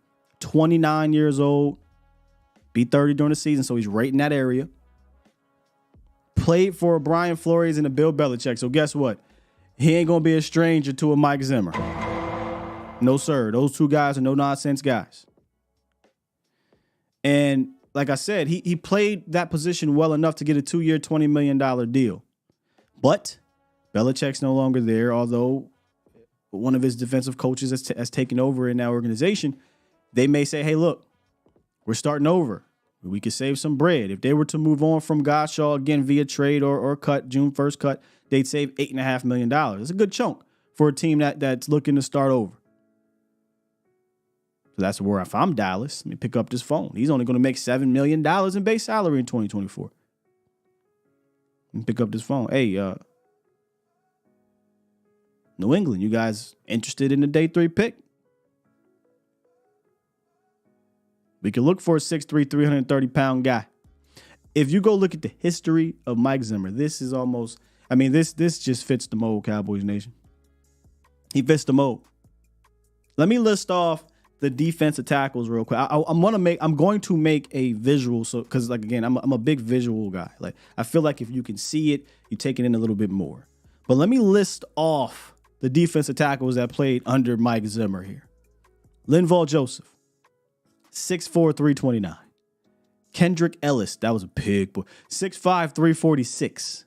[SPEAKER 3] 29 years old, be 30 during the season, so he's right in that area. Played for Brian Flores and a Bill Belichick, so guess what? He ain't going to be a stranger to a Mike Zimmer. No, sir. Those two guys are no-nonsense guys. And like I said, he played that position well enough to get a 2-year, $20 million deal. But Belichick's no longer there, although one of his defensive coaches has taken over in that organization. They may say, hey, look, we're starting over. We could save some bread. If they were to move on from Gottschall again via trade or cut, June 1st cut, they'd save $8.5 million. It's a good chunk for a team that's looking to start over. So that's where, if I'm Dallas, let me pick up this phone. He's only going to make $7 million in base salary in 2024. Let me pick up this phone. Hey, New England, you guys interested in the day 3 pick? We can look for a 6'3", 330-pound guy. If you go look at the history of Mike Zimmer, this is almost, this just fits the mold, Cowboys Nation. He fits the mold. Let me list off the defensive tackles real quick. I'm going to make a visual, so because again, I'm a big visual guy. Like, I feel like if you can see it, you take it in a little bit more. But let me list off the defensive tackles that played under Mike Zimmer here. Linval Joseph, 6'4", 329. Kendrick Ellis, that was a big boy, 6'5", 346.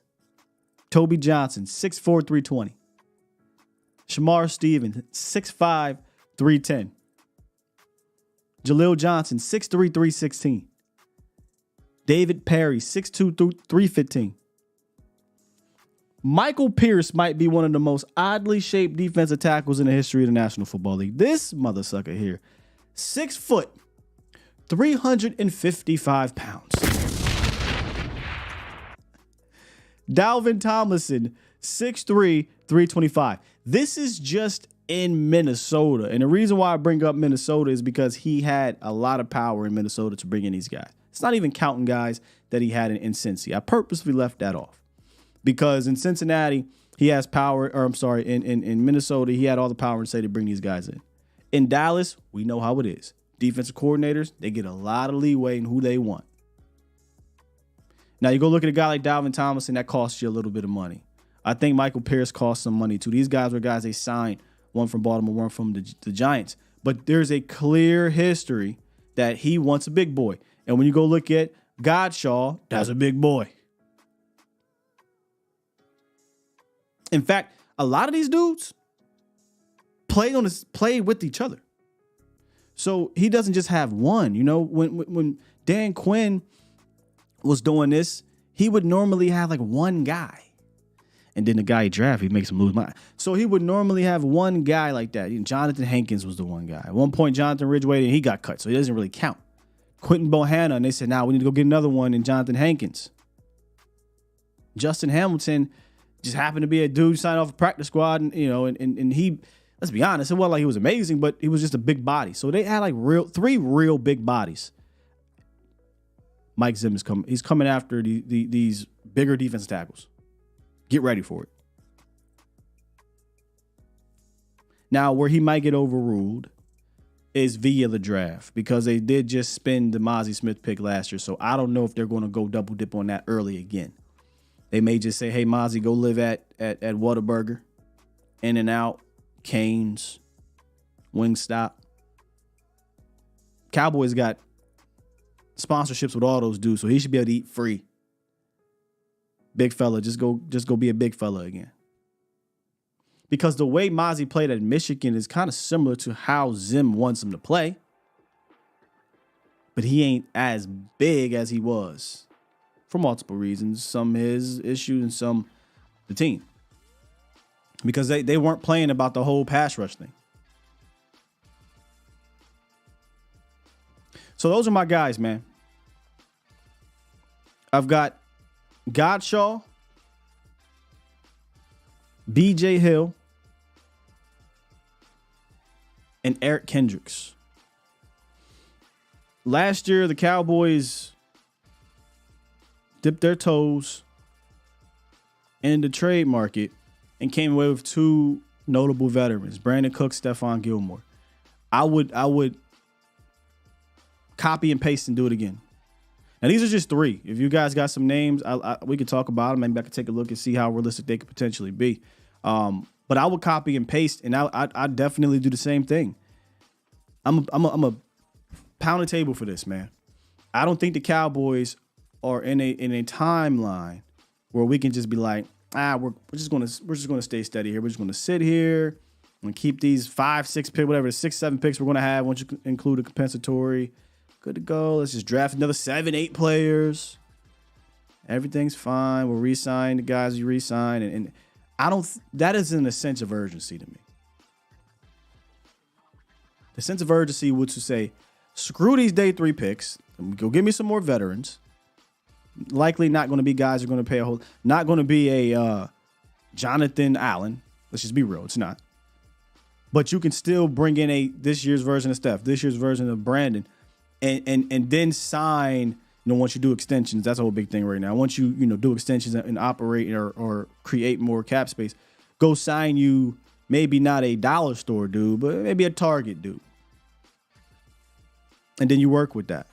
[SPEAKER 3] Toby Johnson, 6'4", 320. Shamar Stevens, 6'5", 310. Jaleel Johnson, 6'3", 316. David Perry, 6'2", 315. Michael Pierce might be one of the most oddly shaped defensive tackles in the history of the National Football League. This mother sucker here, 6 foot, 355 pounds. Dalvin Tomlinson, 6'3", 325. This is just in Minnesota. And the reason why I bring up Minnesota is because he had a lot of power in Minnesota to bring in these guys. It's not even counting guys that he had in Cincy. I purposely left that off because in Cincinnati, he has power, in Minnesota, he had all the power and say to bring these guys in. In Dallas, we know how it is. Defensive coordinators, they get a lot of leeway in who they want. Now, you go look at a guy like Dalvin Tomlinson, that costs you a little bit of money. I think Michael Pierce cost some money too. These guys were guys they signed, one from Baltimore, one from the Giants. But there's a clear history that he wants a big boy. And when you go look at Gottschall, that's a big boy. In fact, a lot of these dudes play with each other. So he doesn't just have one. When Dan Quinn was doing this, he would normally have like one guy. And then the guy he drafted, he makes him lose mind. So he would normally have one guy like that. Jonathan Hankins was the one guy. At one point, Jonathan Ridgeway, and he got cut, so he doesn't really count. Quentin Bohanna, and they said, we need to go get another one in Jonathan Hankins. Justin Hamilton just happened to be a dude signed off a practice squad, and he, let's be honest, it wasn't like he was amazing, but he was just a big body. So they had like three real big bodies. Mike Zimmer's coming. He's coming after these bigger defensive tackles. Get ready for it. Now, where he might get overruled is via the draft because they did just spend the Mozzie Smith pick last year. So I don't know if they're going to go double dip on that early again. They may just say, hey, Mozzie, go live at Whataburger. In-N-Out, Cane's, Wingstop. Cowboys got sponsorships with all those dudes, so he should be able to eat free. Big fella, just go be a big fella again. Because the way Mozzie played at Michigan is kind of similar to how Zim wants him to play. But he ain't as big as he was for multiple reasons. Some his issues and some the team. Because they weren't playing about the whole pass rush thing. So those are my guys, man. I've got Godshaw, B.J. Hill, and Eric Kendricks. Last year, the Cowboys dipped their toes in the trade market and came away with two notable veterans, Brandon Cook, Stephon Gilmore. I would copy and paste and do it again. Now, these are just three. If you guys got some names, we could talk about them. Maybe I could take a look and see how realistic they could potentially be. But I would copy and paste, and I definitely do the same thing. I'm a pound the table for this, man. I don't think the Cowboys are in a timeline where we can just be like, we're just gonna stay steady here. We're just gonna sit here and keep these 5, 6 picks, whatever, 6, 7 picks we're gonna have once you include a compensatory. Good to go. Let's just draft another 7, 8 players. Everything's fine. We'll re-sign the guys you re-sign. And I don't, that isn't a sense of urgency to me. The sense of urgency would to say, screw these day 3 picks. Go give me some more veterans. Likely not going to be guys who are going to pay a whole, not going to be a Jonathan Allen. Let's just be real. It's not. But you can still bring in this year's version of Steph, this year's version of Brandon, and then sign, once you do extensions, that's a whole big thing right now. Once you, do extensions and operate or create more cap space, go sign you maybe not a dollar store dude, but maybe a Target dude. And then you work with that.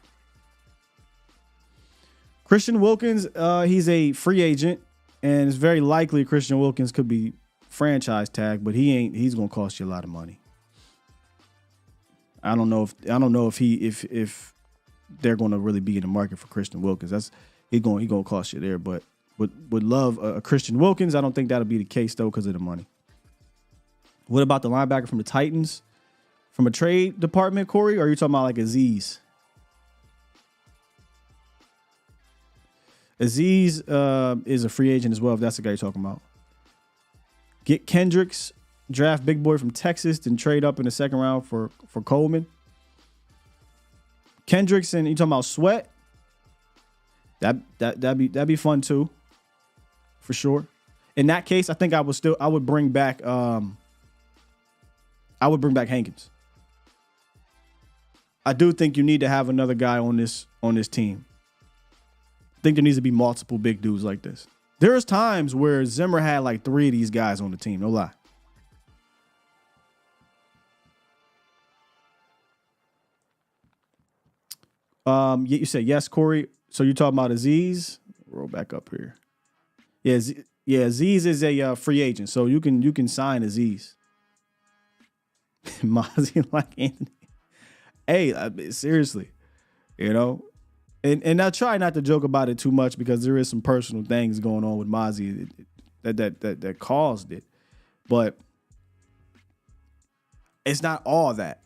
[SPEAKER 3] Christian Wilkins, he's a free agent, and it's very likely Christian Wilkins could be franchise tag, but he's going to cost you a lot of money. I don't know if they're going to really be in the market for Christian Wilkins. He's going to cost you there, but would love a Christian Wilkins. I don't think that'll be the case though because of the money. What about the linebacker from the Titans? From a trade department, Corey, or are you talking about like Aziz? Aziz is a free agent as well, if that's the guy you're talking about. Get Kendricks, draft big boy from Texas, then trade up in the second round for Coleman. Kendricks and you talking about Sweat? That'd be fun too, for sure. In that case, I think I would bring back Hankins. I do think you need to have another guy on this team. I think there needs to be multiple big dudes like this. There's times where Zimmer had like 3 of these guys on the team, no lie. You said yes, Corey. So you're talking about Aziz? Roll back up here. Yeah, Aziz is a free agent, so you can sign Aziz. Mozzie like Anthony. Hey, seriously, and I try not to joke about it too much because there is some personal things going on with Mozzie that caused it, but it's not all that.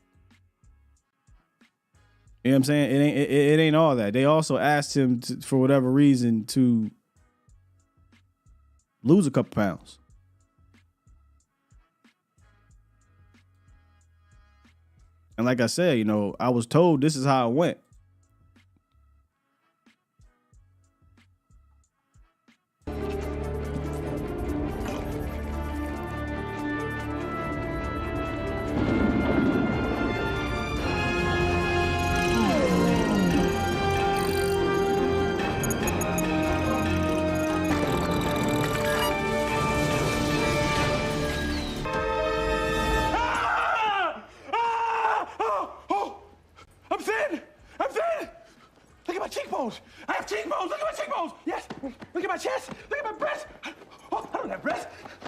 [SPEAKER 3] You know what I'm saying? It ain't all that. They also asked him for whatever reason to lose a couple pounds. And like I said, I was told this is how it went.
[SPEAKER 2] I have cheekbones. Look at my cheekbones. Yes. Look at my chest. Look at my breast. Oh, I don't have breasts.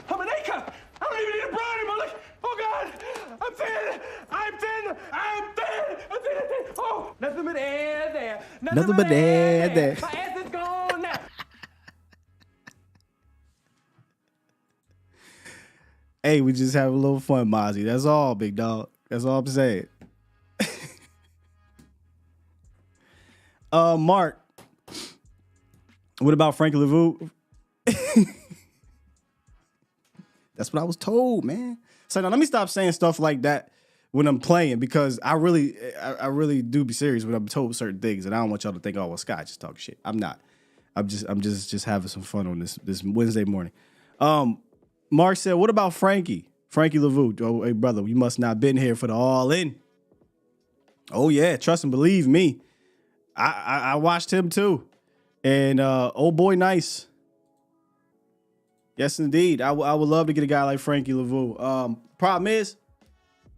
[SPEAKER 2] I'm an A cup. I don't even need a bra.
[SPEAKER 3] Oh, God. I'm thin. Oh, nothing but air there. Nothing but air there. My ass is gone now. Hey, we just have a little fun, Mozzie. That's all, big dog. That's all I'm saying. Mark, what about Frankie Lavu? That's what I was told, man. So now let me stop saying stuff like that when I'm playing, because I really do be serious when I'm told certain things, and I don't want y'all to think, oh, well, Scott just talking shit. I'm not. I'm just having some fun on this Wednesday morning. Mark said, what about Frankie Lavu? Oh, hey, brother, you must not been here for the All In. Oh, yeah, trust and believe me. I watched him too. And oh boy, nice. Yes, indeed. I would love to get a guy like Frankie Lavu. Problem is,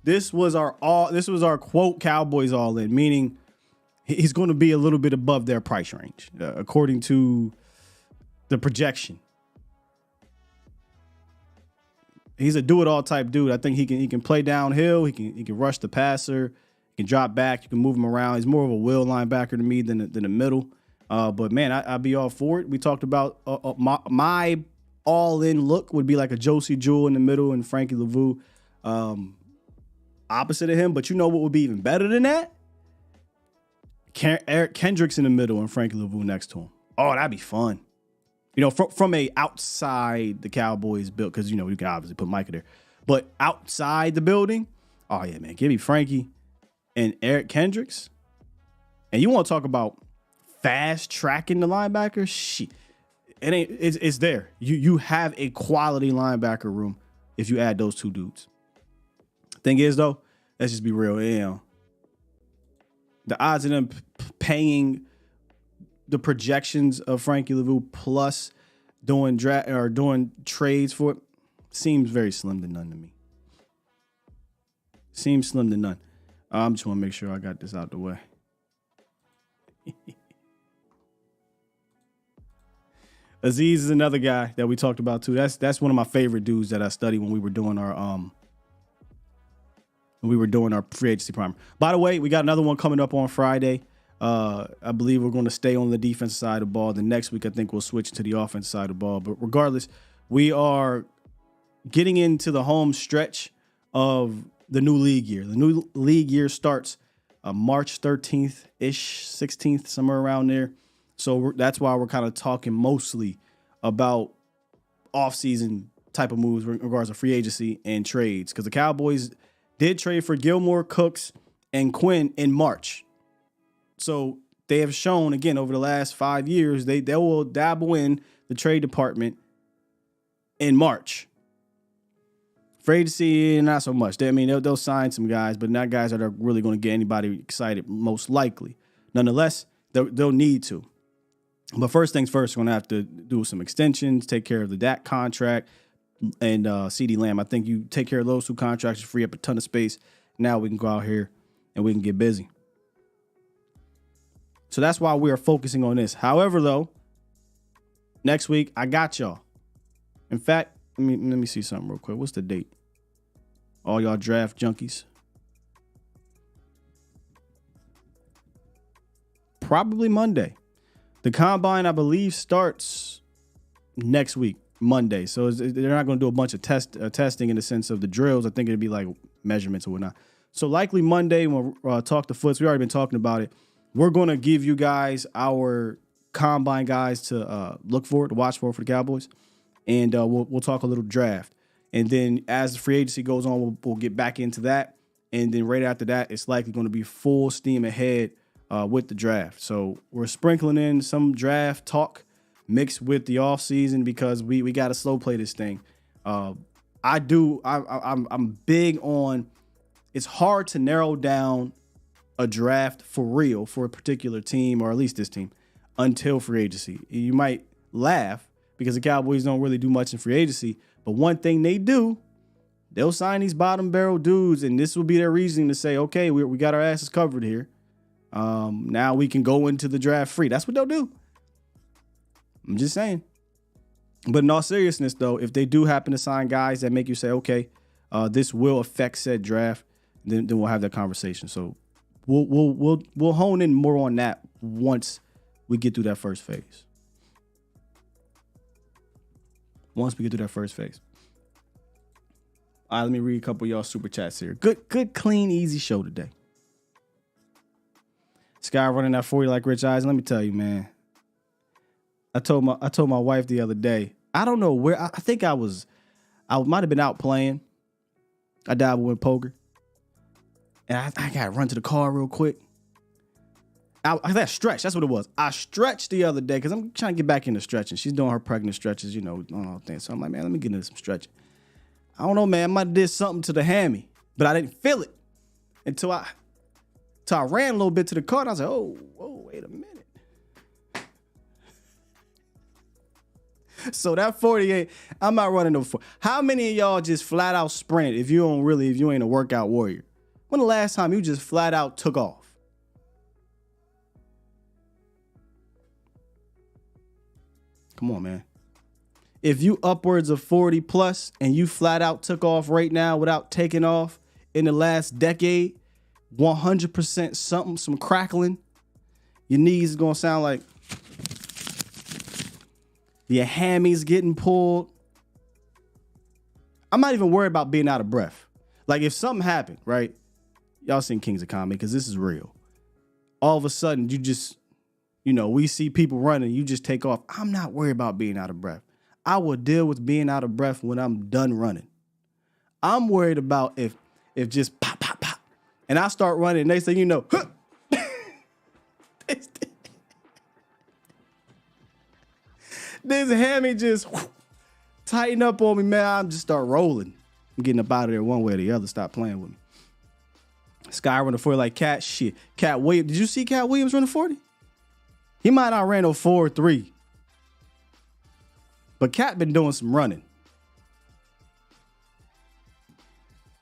[SPEAKER 3] this was our quote Cowboys All In, meaning he's going to be a little bit above their price range, according to the projection. He's a do-it-all type dude. I think he can play downhill. He can rush the passer. He can drop back. You can move him around. He's more of a will linebacker to me than the middle. But man, I'd be all for it. We talked about my all-in look would be like a Josie Jewell in the middle and Frankie Lavu opposite of him. But you know what would be even better than that? Eric Kendricks in the middle and Frankie Lavu next to him. Oh, that'd be fun. You know, from a outside the Cowboys build, because, you know, you can obviously put Micah there. But outside the building, oh, yeah, man, give me Frankie and Eric Kendricks. And you want to talk about fast tracking the linebackers? Shit. It's there. You have a quality linebacker room if you add those two dudes. Thing is, though, let's just be real. You know, the odds of them paying the projections of Frankie Lavu plus doing trades for it seems very slim to none to me. Seems slim to none. I just want to make sure I got this out the way. Aziz is another guy that we talked about too. That's one of my favorite dudes that I studied when we were doing our free agency primer. By the way, we got another one coming up on Friday. I believe we're going to stay on the defensive side of the ball. The next week, I think we'll switch to the offensive side of the ball. But regardless, we are getting into the home stretch of the new league year. The new league year starts March 13th-ish, 16th, somewhere around there. So that's why we're kind of talking mostly about offseason type of moves in regards to free agency and trades. Because the Cowboys did trade for Gilmore, Cooks, and Quinn in March. So they have shown, again, over the last 5 years, they will dabble in the trade department in March. Free agency, not so much. They'll sign some guys, but not guys that are really going to get anybody excited, most likely. Nonetheless, they'll need to. But first things first, we're going to have to do some extensions, take care of the Dak contract, and CeeDee Lamb. I think you take care of those two contracts, free up a ton of space. Now we can go out here and we can get busy. So that's why we are focusing on this. However, though, next week, I got y'all. In fact, let me see something real quick. What's the date? All y'all draft junkies. Probably Monday. The combine, I believe, starts next week, Monday. So they're not going to do a bunch of testing in the sense of the drills. I think it'd be like measurements or whatnot. So likely Monday when we talk to Foots, we already been talking about it. We're going to give you guys our combine guys to look for, to watch for the Cowboys. And we'll talk a little draft. And then as the free agency goes on, we'll get back into that. And then right after that, it's likely going to be full steam ahead with the draft. So we're sprinkling in some draft talk mixed with the offseason because we got to slow play this thing. I'm big on, it's hard to narrow down a draft for real for a particular team, or at least this team, until free agency. You might laugh because the Cowboys don't really do much in free agency, but one thing they do, they'll sign these bottom barrel dudes, and this will be their reasoning to say, okay, we got our asses covered here. Now we can go into the draft free. That's what they'll do. I'm just saying. But in all seriousness, though, if they do happen to sign guys that make you say, okay, This will affect said draft. Then we'll have that conversation. So we'll hone in more on that once we get through that first phase. All right, let me read a couple of y'all super chats here. Good, clean, easy show today. Sky running that 40 like Rich Eisen. Let me tell you, man. I told my wife the other day. I don't know where. I think I might have been out playing. I dabbled with poker, and I got to run to the car real quick. I stretched. That's what it was. I stretched the other day because I'm trying to get back into stretching. She's doing her pregnant stretches, all things. So I'm like, man, let me get into some stretching. I don't know, man. I might have did something to the hammy, but I didn't feel it until I ran a little bit to the car. And I was like, oh, wait a minute. So that 48, I'm not running no 4. How many of y'all just flat out sprint if you ain't a workout warrior? When the last time you just flat out took off? Come on, man. If you upwards of 40 plus and you flat out took off right now without taking off in the last decade, 100% something, some crackling, your knees is going to sound like your hammies getting pulled. I'm not even worried about being out of breath. Like if something happened, right? Y'all seen Kings of Comedy because this is real. All of a sudden you just, we see people running, you just take off. I'm not worried about being out of breath. I will deal with being out of breath when I'm done running. I'm worried about if just pop, pop, pop, and I start running, and they say, huh. This hammy just tighten up on me, man. I'm just start rolling. I'm getting up out of there one way or the other. Stop playing with me. Sky running 40 like Cat. Shit. Cat Williams. Did you see Cat Williams running 40? He might not ran no 4.3. But Cat been doing some running.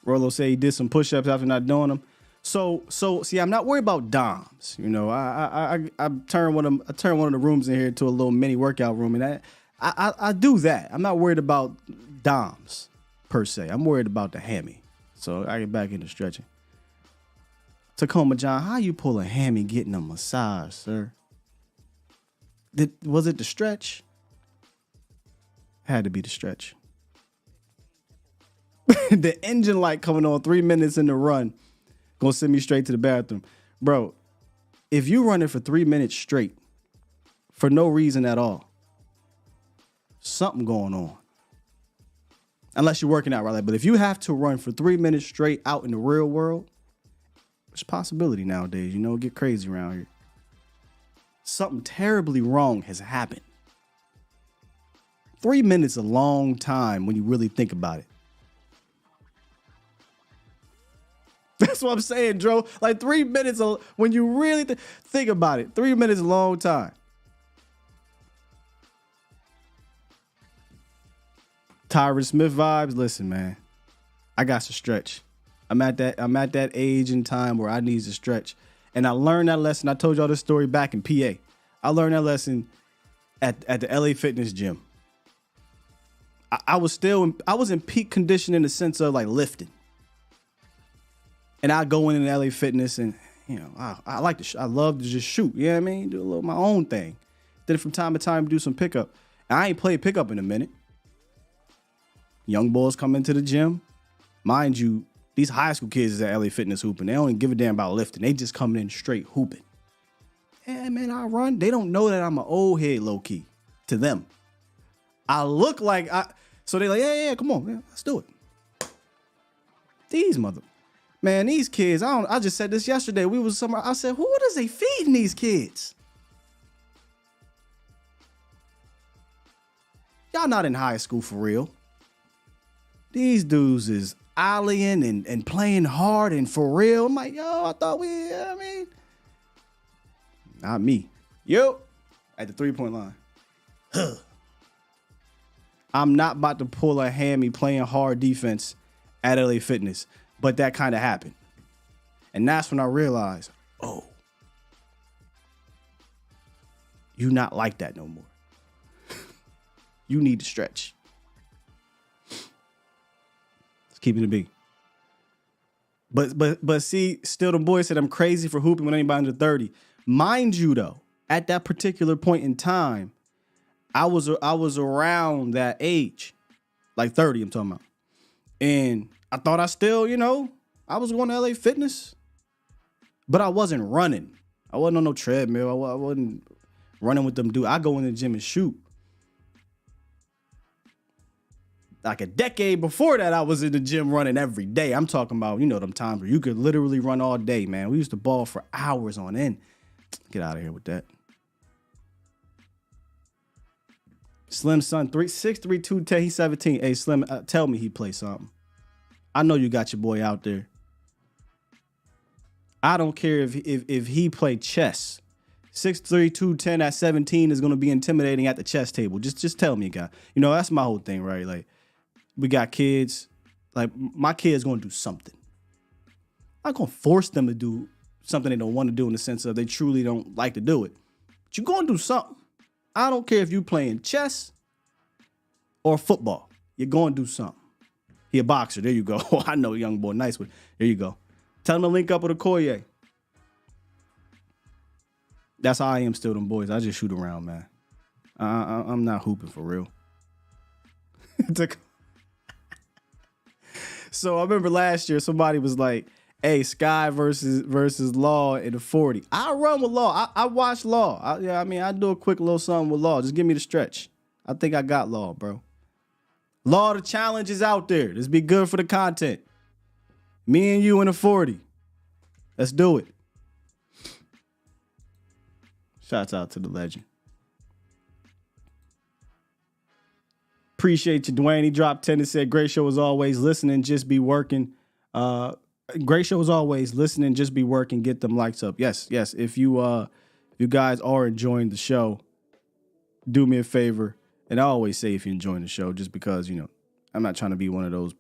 [SPEAKER 3] Rolo said he did some push-ups after not doing them. So see, I'm not worried about DOMs. I turn one of the rooms in here to a little mini workout room, and I do that. I'm not worried about DOMs per se. I'm worried about the hammy. So I get back into stretching. Tacoma John, how you pull a hammy getting a massage, sir? Was it the stretch? Had to be the stretch. The engine light coming on 3 minutes in the run. Gonna send me straight to the bathroom. Bro, if you run it for 3 minutes straight, for no reason at all, something going on. Unless you're working out, right? But if you have to run for 3 minutes straight out in the real world, there's a possibility nowadays, it get crazy around here. Something terribly wrong has happened. 3 minutes is a long time when you really think about it. That's what I'm saying, Dro. Like 3 minutes, when you really think about it, 3 minutes is a long time. Tyron Smith vibes. Listen, man, I got to stretch. I'm at that age and time where I need to stretch. And I learned that lesson. I told y'all this story back in PA. I learned that lesson at the LA Fitness gym. I was in peak condition in the sense of like lifting. And I go in LA Fitness and, I like to, I love to just shoot. You know what I mean? Do a little my own thing. Did it from time to time, do some pickup. And I ain't played pickup in a minute. Young boys come into the gym. Mind you, these high school kids is at LA Fitness hooping. They don't even give a damn about lifting. They just coming in straight hooping. Yeah, man, I run. They don't know that I'm an old head low key to them. I look like so they like, yeah, come on, man, let's do it. These kids, I just said this yesterday. We was somewhere. I said, what is they feeding these kids? Y'all not in high school for real. These dudes is ollieing and playing hard and for real. I'm like, I thought not me. Yo, at the 3-point line. I'm not about to pull a hammy playing hard defense at LA Fitness, but that kind of happened. And that's when I realized, you not like that no more. You need to stretch. Just keeping it big. But see, still the boys said I'm crazy for hooping with anybody under 30. Mind you, though, at that particular point in time, I was around that age, like 30. I'm talking about, and I thought I still, I was going to LA Fitness, but I wasn't running. I wasn't on no treadmill. I wasn't running with them dudes. I go in the gym and shoot. Like a decade before that, I was in the gym running every day. I'm talking about, them times where you could literally run all day, man. We used to ball for hours on end. Get out of here with that. Slim son, 6'3", 210, he's 17. Hey, Slim, tell me he plays something. I know you got your boy out there. I don't care if he played chess. 6'3", 210 at 17 is going to be intimidating at the chess table. Just tell me, guy. That's my whole thing, right? Like, we got kids. Like, my kid's going to do something. I'm not going to force them to do something they don't want to do in the sense of they truly don't like to do it. But you're going to do something. I don't care if you playing chess or football. You're going to do something. He a boxer. There you go. I know, young boy. Nice one. There you go. Tell him to link up with Okoye. That's how I am still, them boys. I just shoot around, man. I'm not hooping for real. So I remember last year somebody was like, hey, Sky versus Law in the 40. I run with Law. I watch Law. I do a quick little something with Law. Just give me the stretch. I think I got Law, bro. Law, the challenge is out there. Let's be good for the content. Me and you in the 40. Let's do it. Shouts out to the legend. Appreciate you, Dwayne. He dropped 10 and said, great show as always. Listening, just be working. Great show as always. Listening, just be working. Get them likes up. Yes. If you guys are enjoying the show, do me a favor. And I always say if you're enjoying the show, just because, I'm not trying to be one of those.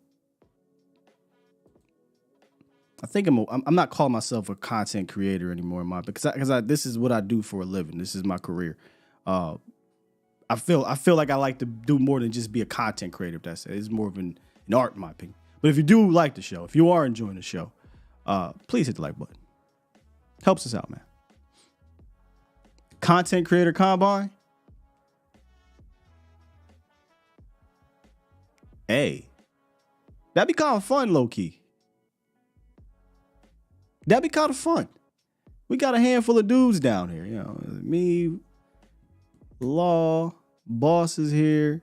[SPEAKER 3] I think I'm not calling myself a content creator anymore, because this is what I do for a living. This is my career. I feel like I like to do more than just be a content creator. If that's it. It's more of an art, in my opinion. But if you do like the show, if you are enjoying the show, please hit the like button. Helps us out, man. Content Creator Combine. Hey, that'd be kind of fun, low key. That'd be kind of fun. We got a handful of dudes down here. Me, Law, Boss is here.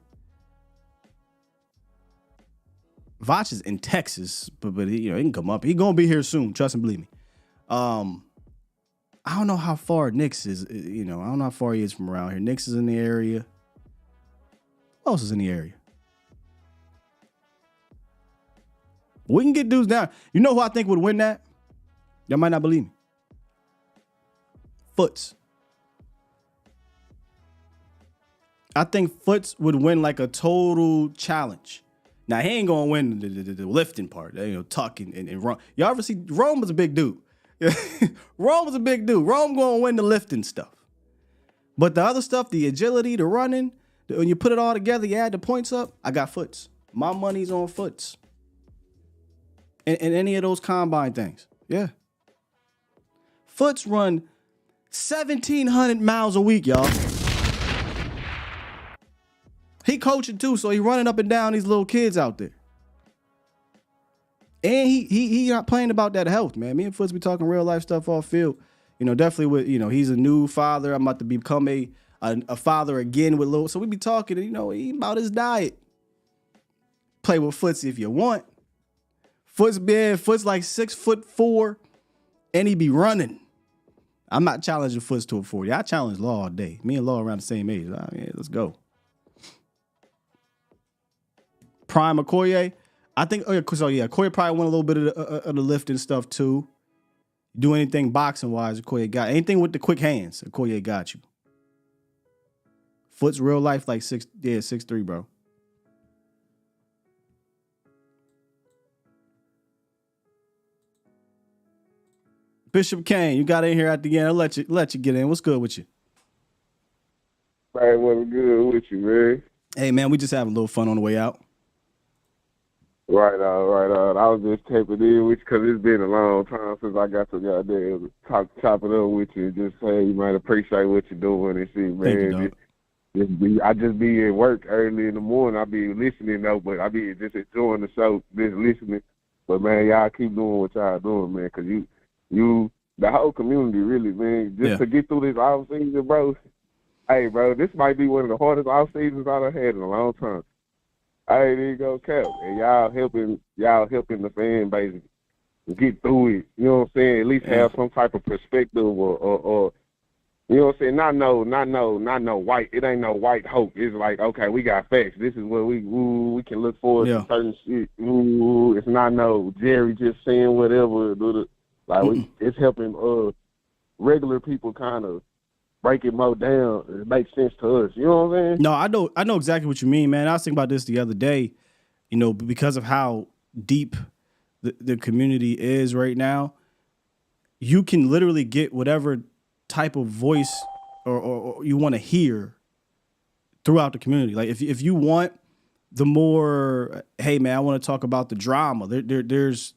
[SPEAKER 3] Vach is in Texas, but he can come up. He gonna be here soon. Trust and believe me. I don't know how far Nix is. I don't know how far he is from around here. Nix is in the area. Who else is in the area? We can get dudes down. You know who I think would win that? Y'all might not believe me. Foots. I think Foots would win like a total challenge. Now, he ain't going to win the lifting part, tuck and run. Y'all ever see, Rome was a big dude. Rome was a big dude. Rome going to win the lifting stuff. But the other stuff, the agility, the running, when you put it all together, you add the points up, I got Foots. My money's on Foots. And any of those combine things. Yeah. Foots run 1,700 miles a week, y'all. He coaching too, so he running up and down these little kids out there. And he not playing about that health, man. Me and Foots be talking real life stuff off field. Definitely with, he's a new father. I'm about to become a father again with little. So we be talking, he about his diet. Play with Foots if you want. Foots like 6'4", and he be running. I'm not challenging Foots to a 40. I challenge Law all day. Me and Law around the same age. Let's go. Prime Okoye. I think, Okoye probably won a little bit of the lifting stuff too. Do anything boxing wise, Okoye got anything with the quick hands. Okoye got you. Foots real life like 6'3", bro. Bishop Kane, you got in here at the end. I'll let you get in. What's good with you?
[SPEAKER 8] Right, what's good with you, man?
[SPEAKER 3] Hey, man, we just having a little fun on the way out.
[SPEAKER 8] Right on, right on. I was just tapping in with you because it's been a long time since I got to goddamn chop it up with you and just say you might appreciate what you're doing and shit,
[SPEAKER 3] Thank you,
[SPEAKER 8] man.
[SPEAKER 3] dog.
[SPEAKER 8] I just be at work early in the morning. I be listening though, but I be just enjoying the show, just listening. But man, y'all keep doing what y'all doing, man, because you, the whole community really, man, just to get through this off season, bro. Hey, bro, this might be one of the hardest off seasons I've had in a long time. Hey, there you go, Cap. And y'all helping the fan base get through it. You know what I'm saying? At least have some type of perspective or you know what I'm saying? Not no white. It ain't no white hope. It's like, okay, we got facts. This is what we can look forward to certain shit. It's not no Jerry just saying whatever. It's helping regular people kind of break it more down. It makes sense to us. You know what I'm saying?
[SPEAKER 3] No, I know exactly what you mean, man. I was thinking about this the other day, you know, because of how deep the community is right now, you can literally get whatever type of voice or you want to hear throughout the community. Like if you want the more, hey man, I want to talk about the drama. There's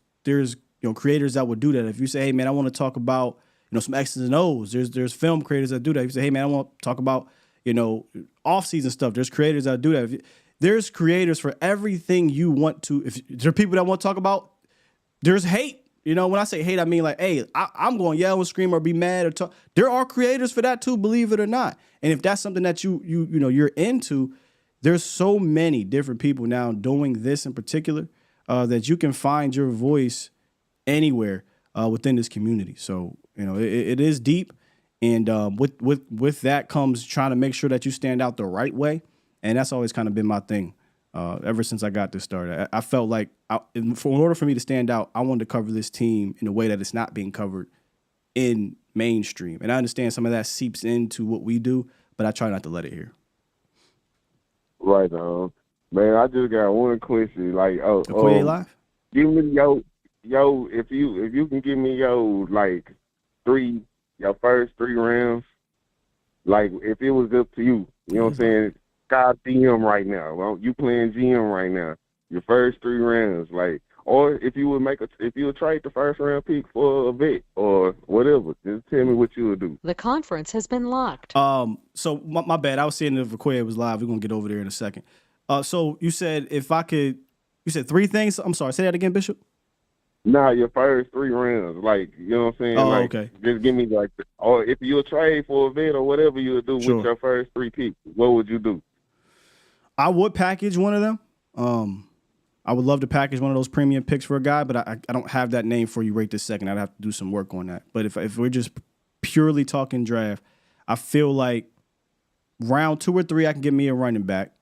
[SPEAKER 3] creators that would do that. If you say, hey man, I want to talk about some X's and O's. There's film creators that do that. If you say, hey man, I want to talk about off-season stuff. There's creators that do that. There's creators for everything you want to. If there are people that want to talk about, there's hate. When I say hate, I mean like, hey, I'm going to yell and scream or be mad or talk. There are creators for that too, believe it or not. And if that's something that you're into, there's so many different people now doing this in particular that you can find your voice anywhere within this community. So it is deep, and with that comes trying to make sure that you stand out the right way, and that's always kind of been my thing. Ever since I got this started, I felt like in order for me to stand out, I wanted to cover this team in a way that it's not being covered in mainstream. And I understand some of that seeps into what we do, but I try not to let it here.
[SPEAKER 8] Right on. Man, I just got one question. Like,
[SPEAKER 3] Okoye Live?
[SPEAKER 8] Give me if you can give me your first 3 rounds, like if it was up to you, you know what I'm saying? God GM right now. Well, you playing GM right now. Your first 3 rounds, or if you would trade the first round pick for a vet or whatever, just tell me what you would do.
[SPEAKER 9] The conference has been locked.
[SPEAKER 3] So my bad. I was saying if Okoye was live. We're gonna get over there in a second. So you said you said 3 things. I'm sorry. Say that again, Bishop.
[SPEAKER 8] Nah, your first 3 rounds, you know what I'm saying?
[SPEAKER 3] Okay.
[SPEAKER 8] Just give me or if you would trade for a vet or whatever you would do with your first 3 picks, what would you do?
[SPEAKER 3] I would package one of them. I would love to package one of those premium picks for a guy, but I don't have that name for you right this second. I'd have to do some work on that. But if we're just purely talking draft, I feel like round 2 or 3, I can get me a running back.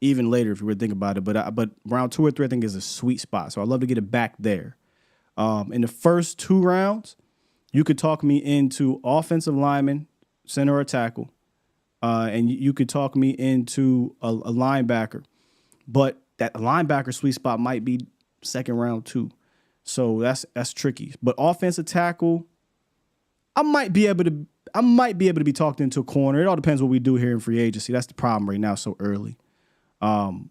[SPEAKER 3] Even later, if you were to think about it. But round 2 or 3, I think is a sweet spot. So I'd love to get it back there. In the first 2 rounds, you could talk me into offensive lineman, center or tackle. And you could talk me into a linebacker, but that linebacker sweet spot might be second round too. So that's tricky. But offensive tackle, I might be able to be talked into a corner. It all depends what we do here in free agency. That's the problem right now, so early. And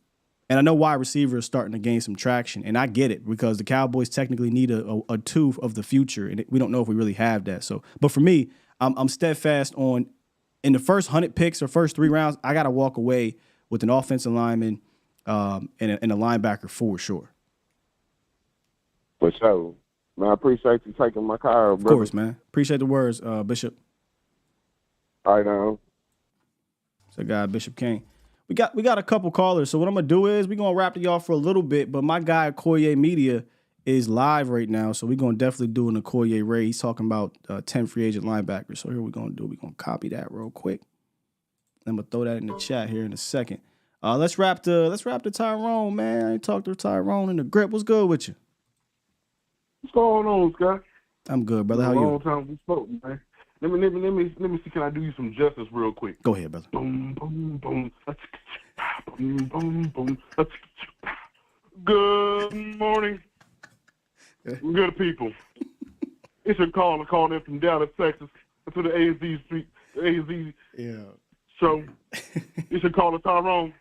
[SPEAKER 3] I know wide receiver is starting to gain some traction, and I get it because the Cowboys technically need a 2 of the future, and we don't know if we really have that. So, but for me, I'm steadfast on. In the first 100 picks or first 3 rounds, I got to walk away with an offensive lineman and a linebacker for sure.
[SPEAKER 8] For sure. Man, I appreciate you taking my car, brother.
[SPEAKER 3] Of course, man. Appreciate the words, Bishop.
[SPEAKER 8] All right, now.
[SPEAKER 3] It's a guy, Bishop King. We got a couple callers, so what I'm going to do is we're going to wrap y'all for a little bit, but my guy, Okoye Media, is live right now, so we're going to definitely do an Okoye Ray. He's talking about 10 free agent linebackers. So here we're going to do. We're going to copy that real quick. I'm going to throw that in the chat here in a second. Let's wrap the Tyrone, man. I ain't talked to Tyrone in the grip. What's good with you?
[SPEAKER 10] What's going on, Scott?
[SPEAKER 3] I'm good, brother. How you?
[SPEAKER 10] Long time we spoke, man. Let me see. Can I do you some justice real quick?
[SPEAKER 3] Go ahead, brother.
[SPEAKER 10] Boom, boom, boom. Boom, boom, boom. Good morning. Good people. It's a caller calling in from Dallas, Texas, to the AZ Street, the AZ show. It's a caller, Tyrone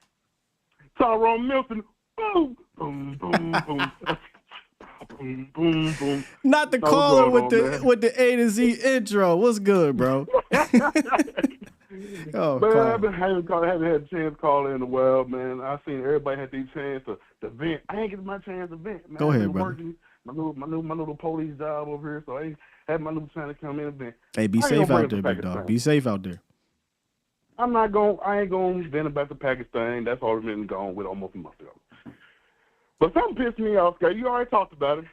[SPEAKER 10] Milton. Boom, boom, boom, boom. Boom, boom, boom.
[SPEAKER 3] Not the caller with the A to Z intro. What's good, bro?
[SPEAKER 10] Oh, man, I haven't had a chance to call in a while, man. I seen everybody had these chance to vent. I ain't getting my chance to vent, man.
[SPEAKER 3] Go ahead, brother.
[SPEAKER 10] My little police job over here, so I ain't had my little chance to come in and vent.
[SPEAKER 3] Hey, be safe out there, big dog. Be safe out there.
[SPEAKER 10] I ain't gonna vent about the Pakistan. That's already been gone with almost a month ago. But something pissed me off, Scott. You already talked about it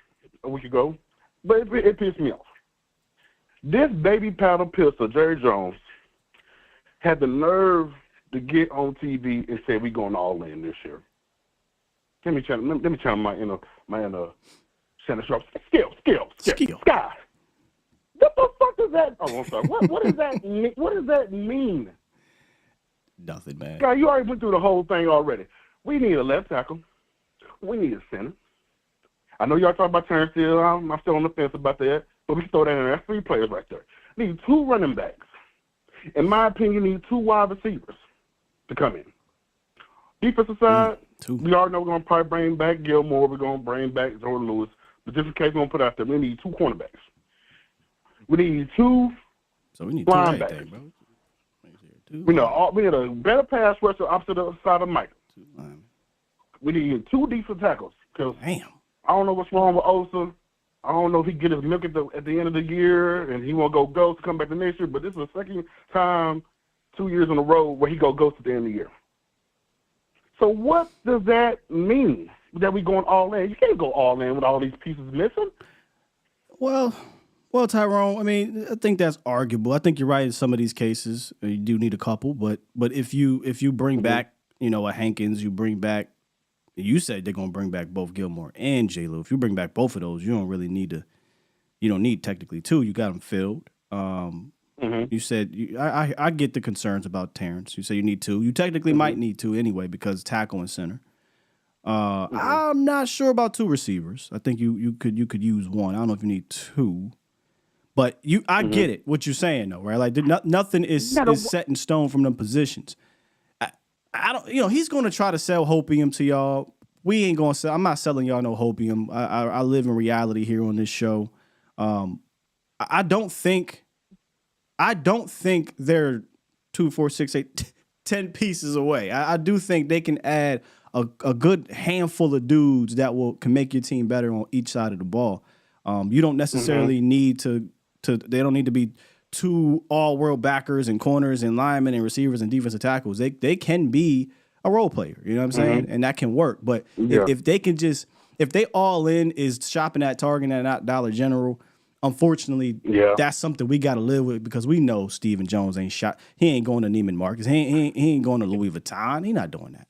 [SPEAKER 10] a week ago, but it pissed me off. This baby powder pistol, Jerry Jones, had the nerve to get on TV and say we going all in this year. Let me try my Shannon Sharp. Skill. Sky. What the fuck is that? Oh, I'm sorry. What does that mean? What does that mean?
[SPEAKER 3] Nothing, man.
[SPEAKER 10] Guy, you already went through the whole thing already. We need a left tackle. We need a center. I know y'all talking about Turnstile. I'm still on the fence about that, but we can throw that in there. That's 3 players right there. Need 2 running backs. In my opinion, need 2 wide receivers to come in. Defensive side, we already know we're going to probably bring back Gilmore. We're going to bring back Jordan Lewis. But just in case we're going to put out there, we need 2 cornerbacks. We need 2 linebackers. Right there, bro. We need a better pass rusher opposite the side of Mike. We need 2 defensive tackles.
[SPEAKER 3] Damn.
[SPEAKER 10] I don't know what's wrong with Osa. I don't know if he get his milk at the end of the year and he won't go ghost to come back the next year. But this is the second time 2 years in a row where he go ghost at the end of the year. So what does that mean? That we going all in? You can't go all in with all these pieces missing.
[SPEAKER 3] Well, Tyrone, I mean, I think that's arguable. I think you're right in some of these cases. You do need a couple, but if you bring back, a Hankins, you bring back. You said they're going to bring back both Gilmore and J. Lou. If you bring back both of those, you don't really need to. You don't need technically 2. You got them filled. You said I get the concerns about Terrence. You say you need 2. You technically might need 2 anyway because tackle and center. I'm not sure about 2 receivers. I think you could use 1. I don't know if you need 2. But I get it. What you're saying though, right? Like nothing is set in stone from them positions. I don't. He's going to try to sell Hopium to y'all. We ain't going to sell. I'm not selling y'all no Hopium. I live in reality here on this show. I don't think they're 2, 4, 6, 8, 10 pieces away. I do think they can add a good handful of dudes that can make your team better on each side of the ball. You don't necessarily need to. They don't need to be 2 all-world backers and corners and linemen and receivers and defensive tackles. They can be a role player. You know what I'm saying? And that can work. But if they all in is shopping at Target and at Dollar General, unfortunately, that's something we got to live with because we know Stephen Jones ain't shot. He ain't going to Neiman Marcus. He ain't going to Louis Vuitton. He not doing that.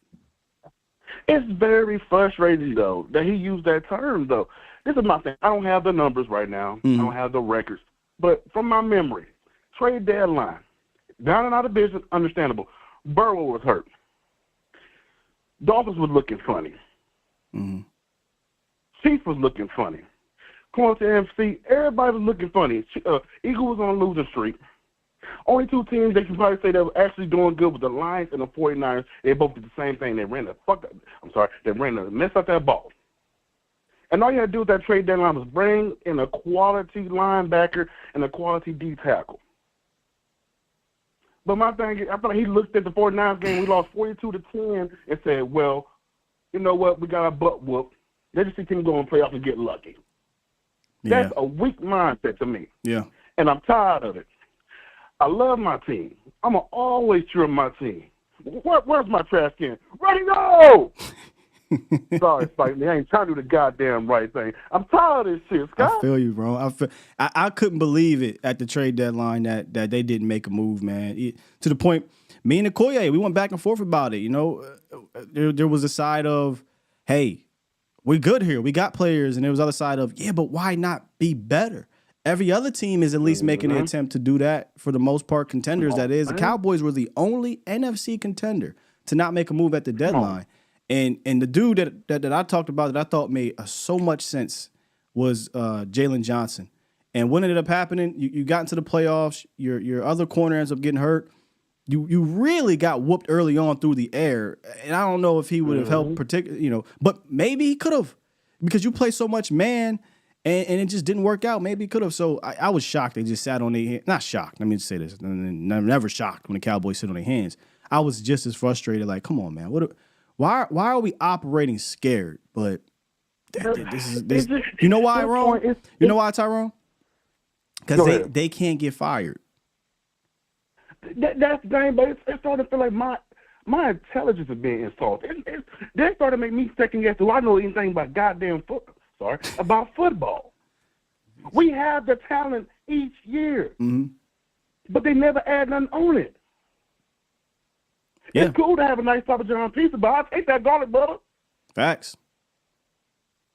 [SPEAKER 10] It's very frustrating, though, that he used that term, though. This is my thing. I don't have the numbers right now. I don't have the records. But from my memory, trade deadline, down and out of business, understandable. Burrow was hurt. Dolphins was looking funny. Chiefs was looking funny. Going to NFC, everybody was looking funny. Eagles was on a losing streak. Only 2 teams they can probably say that were actually doing good with the Lions and the 49ers. They both did the same thing. They ran the mess out that ball. And all you had to do with that trade deadline was bring in a quality linebacker and a quality D tackle. But my thing is, I feel like he looked at the 49ers game. We lost 42-10 and said, well, you know what? We got our butt whooped. Let's just see team go and playoffs and get lucky. Yeah. That's a weak mindset to me.
[SPEAKER 3] Yeah.
[SPEAKER 10] And I'm tired of it. I love my team. I'm going to always cheer on my team. Where's my trash can? Ready, go! Sorry, Spike. I ain't trying to do the goddamn right thing. I'm tired of this shit, Scott.
[SPEAKER 3] I feel you, bro. I couldn't believe it at the trade deadline that they didn't make a move, man. To the point, me and Okoye, we went back and forth about it. There was a side of, hey, we're good here. We got players. And there was the other side of, yeah, but why not be better? Every other team is at least making an attempt to do that for the most part. Contenders, that is. The Cowboys were the only NFC contender to not make a move at the deadline. And the dude that I talked about that I thought made so much sense was Jalen Johnson. And what ended up happening, you got into the playoffs, your other corner ends up getting hurt. you really got whooped early on through the air, and I don't know if he would have helped but maybe he could have, because you play so much man, and it just didn't work out. Maybe he could have. So I was shocked they just sat on their hands. Not shocked. Let me just say this. I'm never shocked when the Cowboys sit on their hands. I was just as frustrated. Like, come on, man. Why are we operating scared? But this. You know why, Ron? You know why, Tyrone? Because they can't get fired.
[SPEAKER 10] That's the thing, but it's starting to feel like my intelligence is being insulted. They started to make me second guess. Do I know anything about goddamn about football? We have the talent each year, but they never add nothing on it. Yeah. It's cool to have a nice Papa John pizza, but I'll take that garlic butter.
[SPEAKER 3] Facts.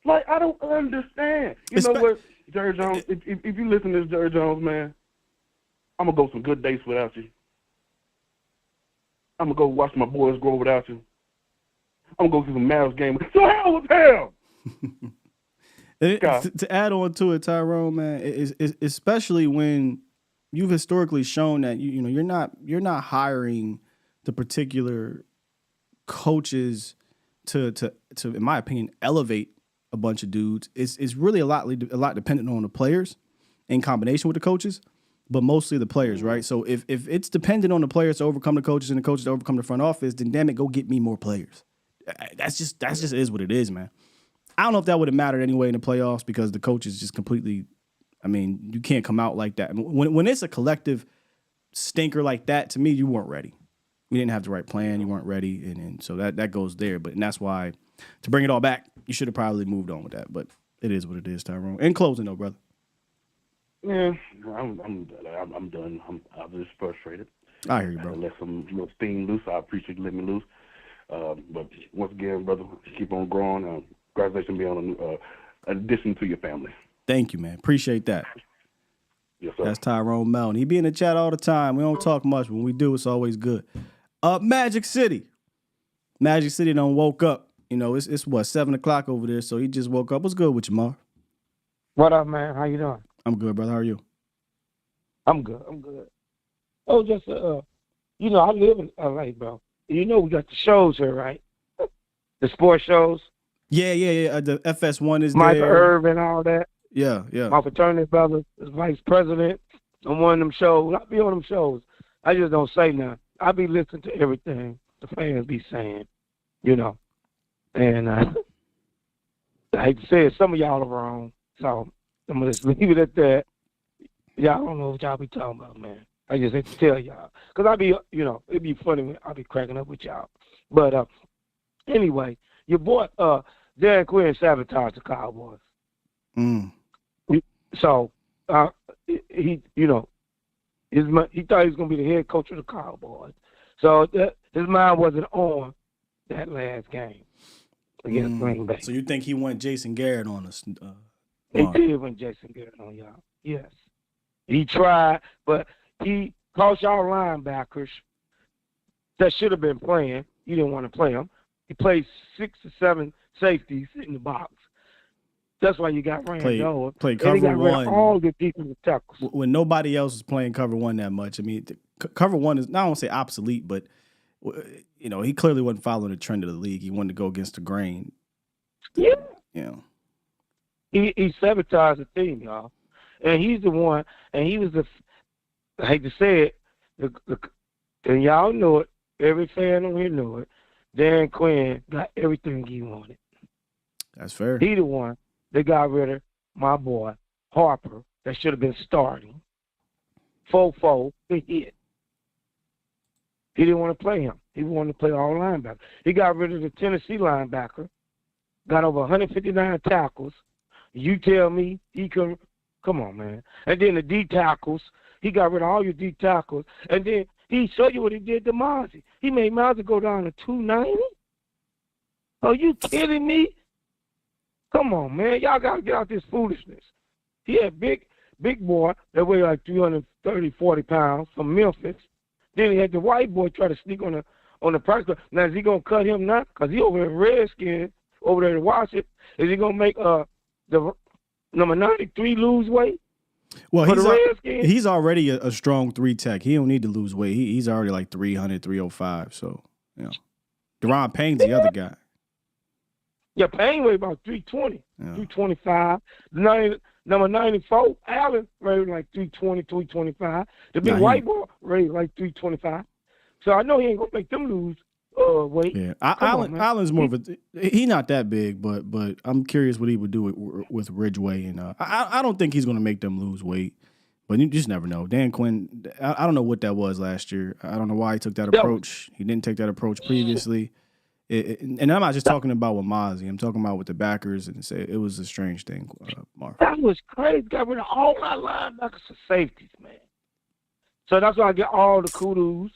[SPEAKER 10] Like, I don't understand. You know what, Jerry Jones? If you listen to this, Jerry Jones, man, I'm going to go some good dates without you. I'm going to go watch my boys grow without you. I'm going to go see some Mavs game. So hell with hell!
[SPEAKER 3] To add on to it, Tyrone, man, especially when you've historically shown that you're not hiring the particular coaches to in my opinion elevate a bunch of dudes. It's really a lot dependent on the players in combination with the coaches, but mostly the players, right? So if it's dependent on the players to overcome the coaches and the coaches to overcome the front office, then damn it, go get me more players. That's just is what it is, man. I don't know if that would have mattered anyway in the playoffs because the coaches just completely. I mean, you can't come out like that. When it's a collective stinker like that, to me, you weren't ready. You didn't have the right plan. You weren't ready, and so that goes there. But that's why, to bring it all back, you should have probably moved on with that. But it is what it is, Tyrone. In closing, though, brother.
[SPEAKER 10] Yeah, I'm done. I'm just frustrated.
[SPEAKER 3] I hear you, bro.
[SPEAKER 10] I let some little steam loose. I appreciate you letting me loose. But once again, brother, keep on growing. Congratulations being on an addition to your family.
[SPEAKER 3] Thank you, man. Appreciate that.
[SPEAKER 10] Yes, sir.
[SPEAKER 3] That's Tyrone Melton. He be in the chat all the time. We don't talk much. When we do, it's always good. Magic City. Magic City done woke up. It's what, 7 o'clock over there, so he just woke up. What's good with you, Mar?
[SPEAKER 11] What up, man? How you doing?
[SPEAKER 3] I'm good, brother. How are you?
[SPEAKER 11] I'm good. Oh, just, I live in L.A., bro. We got the shows here, right? The sports shows.
[SPEAKER 3] Yeah. The FS1 is
[SPEAKER 11] Michael
[SPEAKER 3] there.
[SPEAKER 11] Irvin, all that.
[SPEAKER 3] Yeah.
[SPEAKER 11] My fraternity brother is vice president on one of them shows. I be on them shows. I just don't say nothing. I be listening to everything the fans be saying, And I hate to say it, some of y'all are wrong. So I'm going to just leave it at that. Y'all don't know what y'all be talking about, man. I just hate to tell y'all. Because I be, it'd be funny when I be cracking up with y'all. But anyway, your boy, Dan Quinn sabotaged the Cowboys. So he thought he was gonna be the head coach of the Cowboys. So his mind wasn't on that last game against Green Bay.
[SPEAKER 3] So you think he went Jason Garrett on us?
[SPEAKER 11] He did win Jason Garrett on y'all. Yes, he tried, but he cost y'all linebackers that should have been playing. He didn't want to play them. He played 6 or 7 safeties in the box. That's why you got ran over.
[SPEAKER 3] Play cover
[SPEAKER 11] got
[SPEAKER 3] one.
[SPEAKER 11] Rid of all the defensive tackles.
[SPEAKER 3] When nobody else is playing cover one that much. I mean, cover one is, not I won't say obsolete, but he clearly wasn't following the trend of the league. He wanted to go against the grain.
[SPEAKER 11] Yeah.
[SPEAKER 3] He
[SPEAKER 11] sabotaged the team, y'all. And he's the one, and he was I hate to say it, and y'all know it, every fan on here know it, Dan Quinn got everything he wanted.
[SPEAKER 3] That's fair.
[SPEAKER 11] He the one that got rid of my boy, Harper, that should have been starting. 4-4, he hit. He didn't want to play him. He wanted to play all linebackers. He got rid of the Tennessee linebacker, got over 159 tackles. You tell me he could, come on, man. And then the D tackles, he got rid of all your D tackles. And then he showed you what he did to Mozzie. He made Mozzie go down to 290. Are you kidding me? Come on, man. Y'all got to get out this foolishness. He had big boy that weighed like 330, 40 pounds from Memphis. Then he had the white boy try to sneak on the practice. Now, is he going to cut him now? Because he over in Redskins, over there to watch it. Is he going to make the number 93 lose weight?
[SPEAKER 3] Well,
[SPEAKER 11] For the Redskins?
[SPEAKER 3] he's already a strong 3 tech. He don't need to lose weight. He's already like 300, 305. So, you know. Deron Payne's the other guy.
[SPEAKER 11] Yeah, Payne weighed about 320, 325. Number 94, Allen weighed like 320, 325. The big white boy weighed like 325. So I know he ain't going to make them lose weight.
[SPEAKER 3] Yeah, Allen's more of he's not that big, but I'm curious what he would do with Ridgeway. And I don't think he's going to make them lose weight. But you just never know. Dan Quinn, I don't know what that was last year. I don't know why he took that approach. He didn't take that approach previously. And I'm not just talking about with Mozzie. I'm talking about with the backers. And it was a strange thing, Marv.
[SPEAKER 11] That was crazy. Got rid of all our linebackers for safeties, man. So that's why I get all the kudos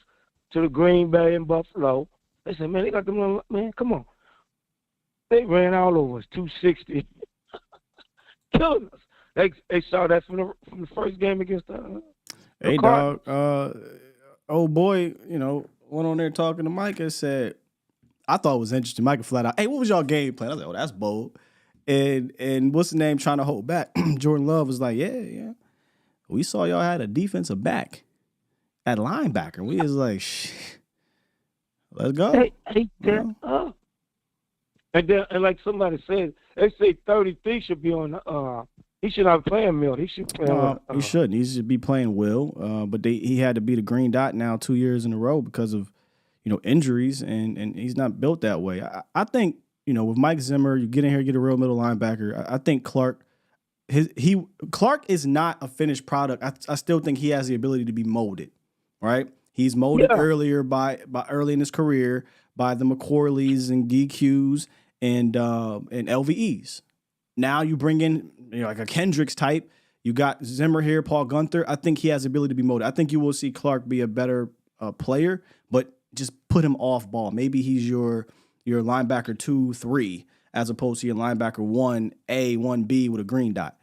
[SPEAKER 11] to the Green Bay and Buffalo. They said, man, they got them little, man, come on. They ran all over us, 260. Killing us. They saw that from the first game against the
[SPEAKER 3] Hey,
[SPEAKER 11] Cardinals.
[SPEAKER 3] dog. Old boy, went on there talking to Mike and said, I thought it was interesting. Mike flat out, hey, what was y'all game plan? I was like, oh, that's bold. And what's the name trying to hold back? Jordan Love was like, yeah. We saw y'all had a defensive back at linebacker. We was like, let's go.
[SPEAKER 11] Hey, up. And like somebody said, they say 33 should be on he should not be playing Mill. He should play
[SPEAKER 3] he shouldn't. He should be playing Will. But he had to be the green dot now 2 years in a row because of injuries, and he's not built that way. I think, with Mike Zimmer, you get in here, get a real middle linebacker. I think Clark is not a finished product. I still think he has the ability to be molded, right? He's molded earlier by early in his career by the McCorleys and DQs and LVEs. Now you bring in like a Kendricks type. You got Zimmer here, Paul Gunther. I think he has the ability to be molded. I think you will see Clark be a better player, but just put him off ball. Maybe he's your linebacker 2-3 as opposed to your linebacker 1A, 1B with a green dot.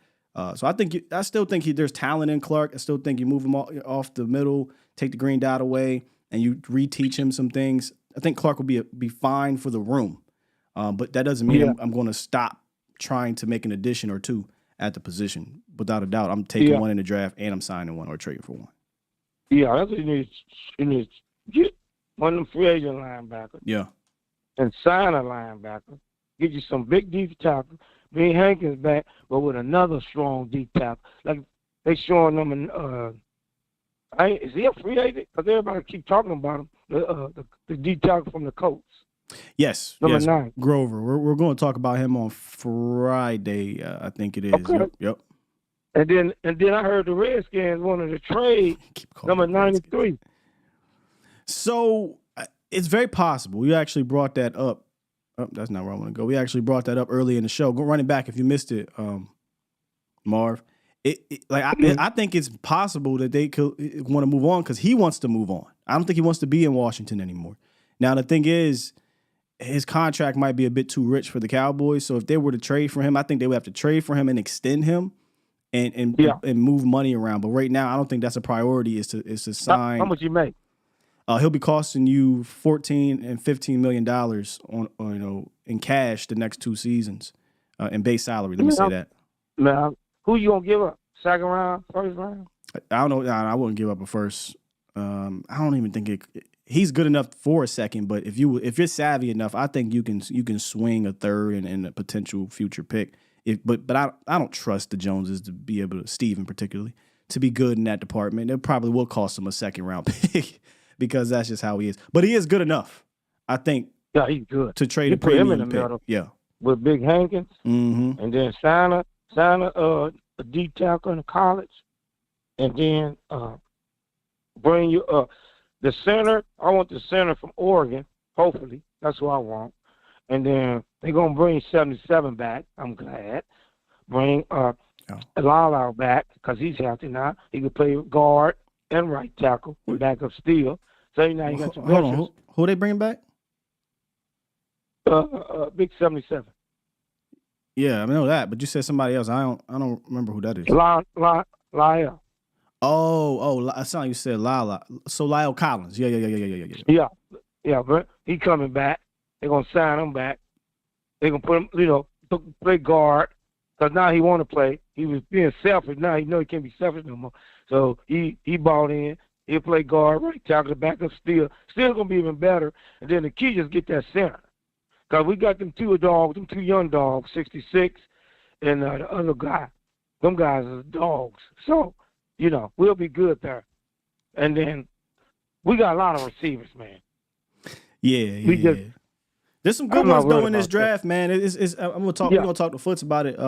[SPEAKER 3] So I still think there's talent in Clark. I still think you move him off the middle, take the green dot away, and you reteach him some things. I think Clark will be fine for the room, but that doesn't mean I'm going to stop trying to make an addition or two at the position. Without a doubt, I'm taking one in the draft and I'm signing one or trading for one.
[SPEAKER 11] Yeah, that's what you need. Get one of them free agent linebackers.
[SPEAKER 3] Yeah.
[SPEAKER 11] And sign a linebacker. Get you some big deep tackle. Bring Hankins back, but with another strong deep tackle. Like they showing them is he a free agent? Because everybody keep talking about him. The deep tackle from the Colts.
[SPEAKER 3] Yes.
[SPEAKER 11] Number 9.
[SPEAKER 3] Grover. We're going to talk about him on Friday, I think it is.
[SPEAKER 11] Okay.
[SPEAKER 3] Yep.
[SPEAKER 11] And then I heard the Redskins wanted to trade number 93.
[SPEAKER 3] So it's very possible. We actually brought that up. Oh, that's not where I want to go. We actually brought that up early in the show. Go running back if you missed it, Marv. I think it's possible that they could want to move on because he wants to move on. I don't think he wants to be in Washington anymore. Now the thing is, his contract might be a bit too rich for the Cowboys. So if they were to trade for him, I think they would have to trade for him and extend him and move money around. But right now, I don't think that's a priority. Is to sign.
[SPEAKER 11] How much you make?
[SPEAKER 3] He'll be costing you $14 and $15 million on in cash the next 2 seasons in base salary. Let me say that.
[SPEAKER 11] Now, who you gonna give up? Second round, first round?
[SPEAKER 3] I don't know. Nah, I wouldn't give up a first. I don't even think he's good enough for a second. But if you're savvy enough, I think you can swing a third and a potential future pick. But I don't trust the Joneses to be able to, Steven particularly, to be good in that department. It probably will cost him a second round pick. Because that's just how he is. But he is good enough, I think.
[SPEAKER 11] Yeah, he's good.
[SPEAKER 3] To trade
[SPEAKER 11] you
[SPEAKER 3] a premium
[SPEAKER 11] put him in the
[SPEAKER 3] pick.
[SPEAKER 11] middle.
[SPEAKER 3] Yeah.
[SPEAKER 11] With Big Hankins.
[SPEAKER 3] Mm-hmm.
[SPEAKER 11] And then sign a deep tackle in college. And then bring you the center. I want the center from Oregon, hopefully. That's what I want. And then they're going to bring 77 back. I'm glad. Bring Lala back because he's healthy now. He can play guard and right tackle, back up steel. So now you got some veterans.
[SPEAKER 3] Who they bringing back?
[SPEAKER 11] Big 77.
[SPEAKER 3] Yeah, I know that, but you said somebody else. I don't remember who that is.
[SPEAKER 11] Lyle.
[SPEAKER 3] Oh, I sound like you said Lala. So Lyle Collins.
[SPEAKER 11] Yeah, but he coming back. They're gonna sign him back. They're gonna put him, play guard Because now he want to play. He was being selfish. Now he know he can't be selfish no more. So he bought in. He'll play guard, right tackle, the backup still going to be even better. And then the key just get that center. Because we got them two young dogs, 66, and the other guy. Them guys are dogs. So, we'll be good there. And then we got a lot of receivers, man.
[SPEAKER 3] Yeah. There's some good ones though in this draft, man. I'm gonna talk. We're gonna talk to Foots about it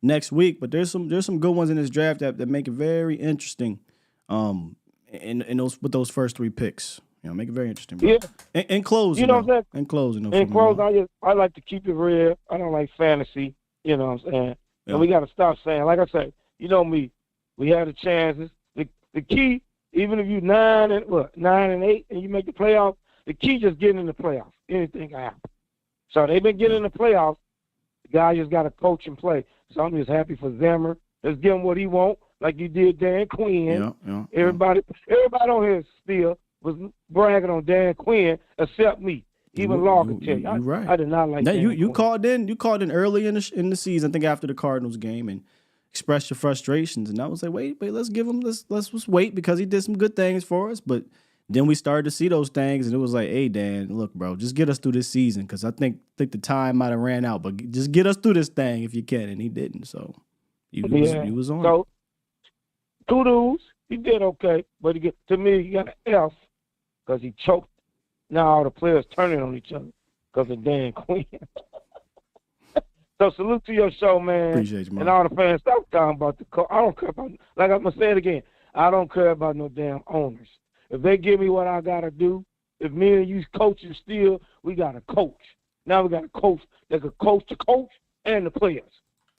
[SPEAKER 3] next week. But there's some good ones in this draft that make it very interesting. In those first 3 picks, make it very interesting. Bro.
[SPEAKER 11] Yeah.
[SPEAKER 3] In closing, In closing,
[SPEAKER 11] I like to keep it real. I don't like fantasy. You know what I'm saying?
[SPEAKER 3] Yeah.
[SPEAKER 11] And we got to stop saying, like I say, me. We have the chances. The key, even if you 9 and 8, and you make the playoffs, the key just getting in the playoffs. Anything can happen. So they've been getting in the playoffs. The guy just got to coach and play. So I'm just happy for Zimmer. Let's give him what he wants, like you did Dan Quinn. Everybody on here still was bragging on Dan Quinn, except me. Even Law can tell you.
[SPEAKER 3] Right.
[SPEAKER 11] I did not like that.
[SPEAKER 3] You called in early in the season, I think after the Cardinals game, and expressed your frustrations. And I was like, wait, let's just wait because he did some good things for us. But then we started to see those things, and it was like, hey, Dan, look, bro, just get us through this season because I think the time might have ran out, but just get us through this thing if you can. And he didn't. So he was on.
[SPEAKER 11] So kudos, he did okay, but to me, he got an F because he choked. Now all the players turning on each other because of Dan Quinn. So salute to your show, man.
[SPEAKER 3] Appreciate you, man.
[SPEAKER 11] And all the fans, stop talking about the coach. I don't care about, like I'm going to say it again, I don't care about no damn owners. If they give me what I got to do, if me and you coaching still, we got to coach. Now we got a coach that can coach the coach and the players.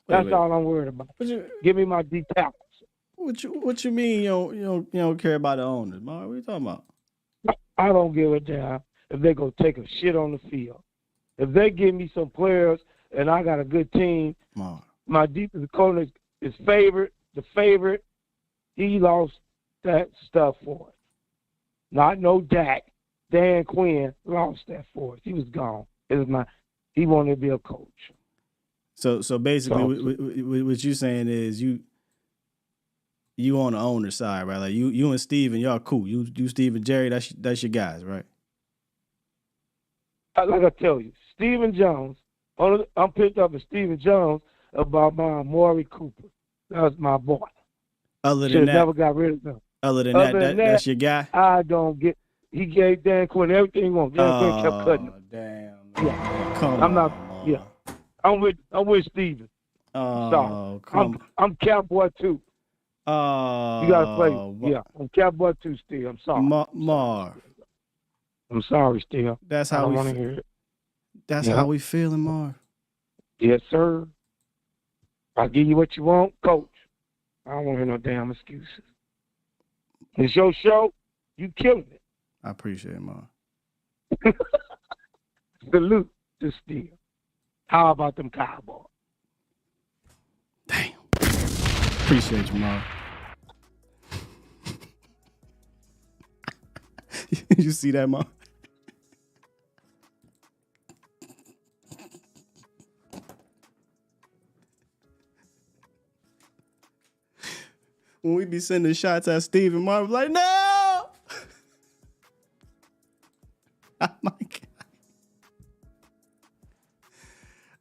[SPEAKER 11] That's all I'm worried about. Give me my deep tackles.
[SPEAKER 3] What you mean you don't care about the owners, Mark? What are you talking about?
[SPEAKER 11] I don't give a damn if they go take a shit on the field. If they give me some players and I got a good team, my defensive corner is the favorite. He lost that stuff for us. Not no Dak. Dan Quinn lost that for us. He was gone. He wanted to be a coach.
[SPEAKER 3] So basically, what you're saying is you on the owner side, right? Like you and Steven, y'all cool. You Steve and Jerry, that's your guys, right?
[SPEAKER 11] Like I tell you, Stephen Jones. I'm picked up with Stephen Jones about my Maury Cooper. That was my boy.
[SPEAKER 3] Other than that,
[SPEAKER 11] never got rid of him.
[SPEAKER 3] Other than that, that's your guy.
[SPEAKER 11] I don't get. He gave Dan Quinn everything he wanted. Dan Quinn kept cutting him.
[SPEAKER 3] Damn.
[SPEAKER 11] Yeah.
[SPEAKER 3] Come
[SPEAKER 11] I'm not.
[SPEAKER 3] on.
[SPEAKER 11] Yeah. I'm with Steven.
[SPEAKER 3] Oh,
[SPEAKER 11] sorry. I'm Cowboy too.
[SPEAKER 3] Oh.
[SPEAKER 11] You gotta play. Yeah. I'm Cowboy too, Steve. I'm sorry.
[SPEAKER 3] Mar.
[SPEAKER 11] I'm sorry, Steve.
[SPEAKER 3] That's how
[SPEAKER 11] I want to hear it.
[SPEAKER 3] That's how we feeling, Mar.
[SPEAKER 11] Yes, sir. I'll give you what you want, coach. I don't want to hear no damn excuses. It's your show. You killing it.
[SPEAKER 3] I appreciate it, Mar.
[SPEAKER 11] Salute to Steve. How about them Cowboys?
[SPEAKER 3] Damn. Appreciate you, Mar. You see that, Mar? When we be sending shots at Steve and Marv, like, no! Oh my God.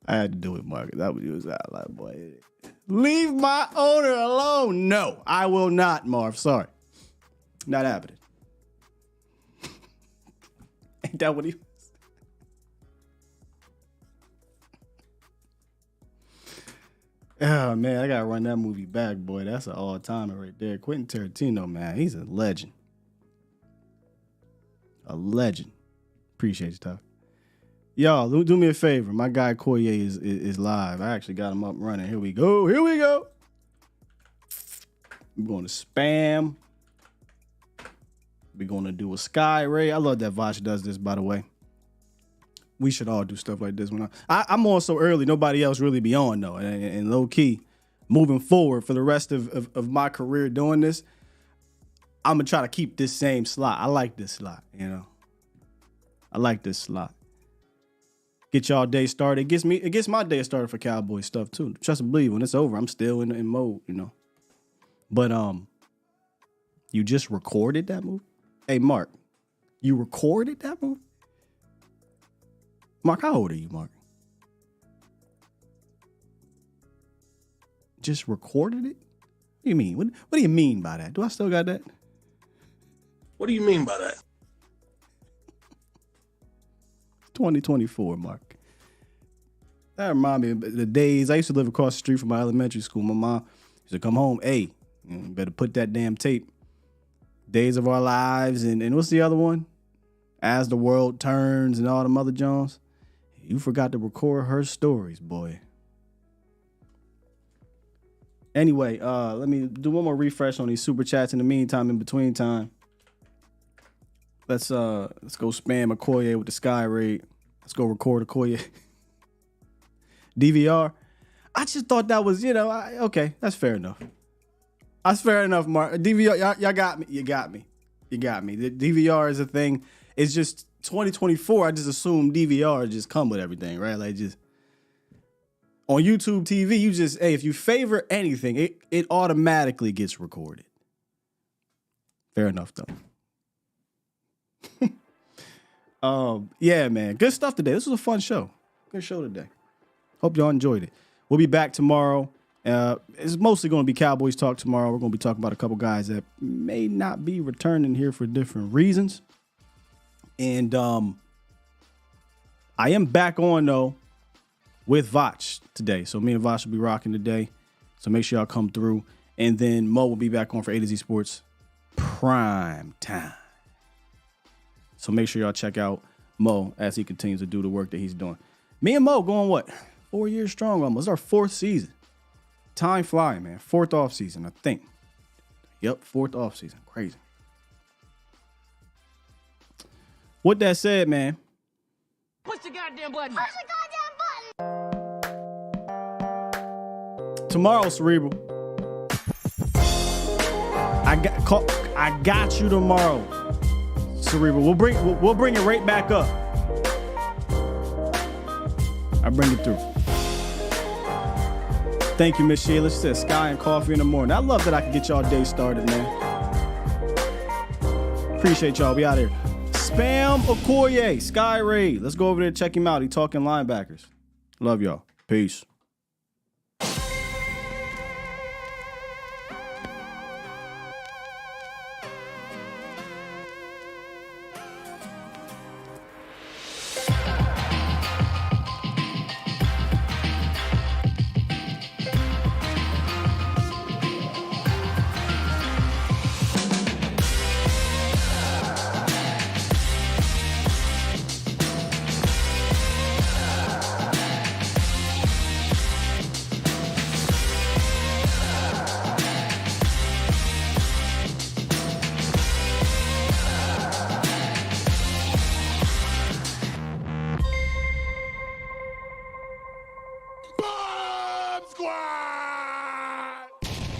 [SPEAKER 3] I had to do it, Mark. That was out like, boy. Leave my owner alone. No, I will not, Marv. Sorry. Not happening. Ain't that what he was? Oh, man, I got to run that movie back, boy. That's an all-timer right there. Quentin Tarantino, man, he's a legend. A legend. Appreciate you, Tough. Y'all, do me a favor. My guy Koye is live. I actually got him up and running. Here we go. We're going to spam. We're going to do a Sky Ray. I love that Vosh does this, by the way. We should all do stuff like this. When I'm on so early, nobody else really be on, though. And low key, moving forward for the rest of my career doing this, I'm going to try to keep this same slot. I like this slot, I like this slot. Get y'all day started. It gets my day started for Cowboy stuff too. Trust and believe, when it's over, I'm still in mode, you know. But you just recorded that movie? Hey, Mark, you recorded that movie? Mark, how old are you, Mark? Just recorded it? What do you mean? What do you mean by that? Do I still got that?
[SPEAKER 12] What do you mean by that?
[SPEAKER 3] 2024, Mark. That reminds me of the days I used to live across the street from my elementary school. My mom used to come home, hey, you better put that damn tape. Days of Our Lives, and what's the other one? As the World Turns and all them other Jones. You forgot to record her stories, boy. Anyway, let me do one more refresh on these super chats in the meantime, in between time. Let's go spam Okoye with the Sky Raid. Let's go record Okoye. DVR. I just thought that was, okay, that's fair enough. That's fair enough, Mark. DVR, y'all got me. You got me. The DVR is a thing. It's just 2024. I just assume DVR just come with everything, right? Like just on YouTube TV, you just, if you favor anything, it automatically gets recorded. Fair enough, though. Yeah, man. Good stuff today. This was a fun show. Good show today. Hope y'all enjoyed it. We'll be back tomorrow. It's mostly going to be Cowboys talk tomorrow. We're going to be talking about a couple guys that may not be returning here for different reasons. And I am back on, though, with Vach today. So me and Vach will be rocking today. So make sure y'all come through. And then Mo will be back on for A to Z Sports Prime Time. So make sure y'all check out Mo as he continues to do the work that he's doing. Me and Mo going, 4 years strong almost. It's our fourth season. Time flying, man. Fourth off season, I think. Yep, fourth off season. Crazy. With that said, man.
[SPEAKER 13] Push the goddamn button. Push the goddamn button.
[SPEAKER 3] Tomorrow, Cerebral. I got you tomorrow, Cerebral. We'll bring it right back up. I bring it through. Thank you, Miss Sheila. She said Sky and coffee in the morning. I love that I can get y'all day started, man. Appreciate y'all. We out here. Spam Okoye, Sky Raid. Let's go over there and check him out. He talking linebackers. Love y'all. Peace.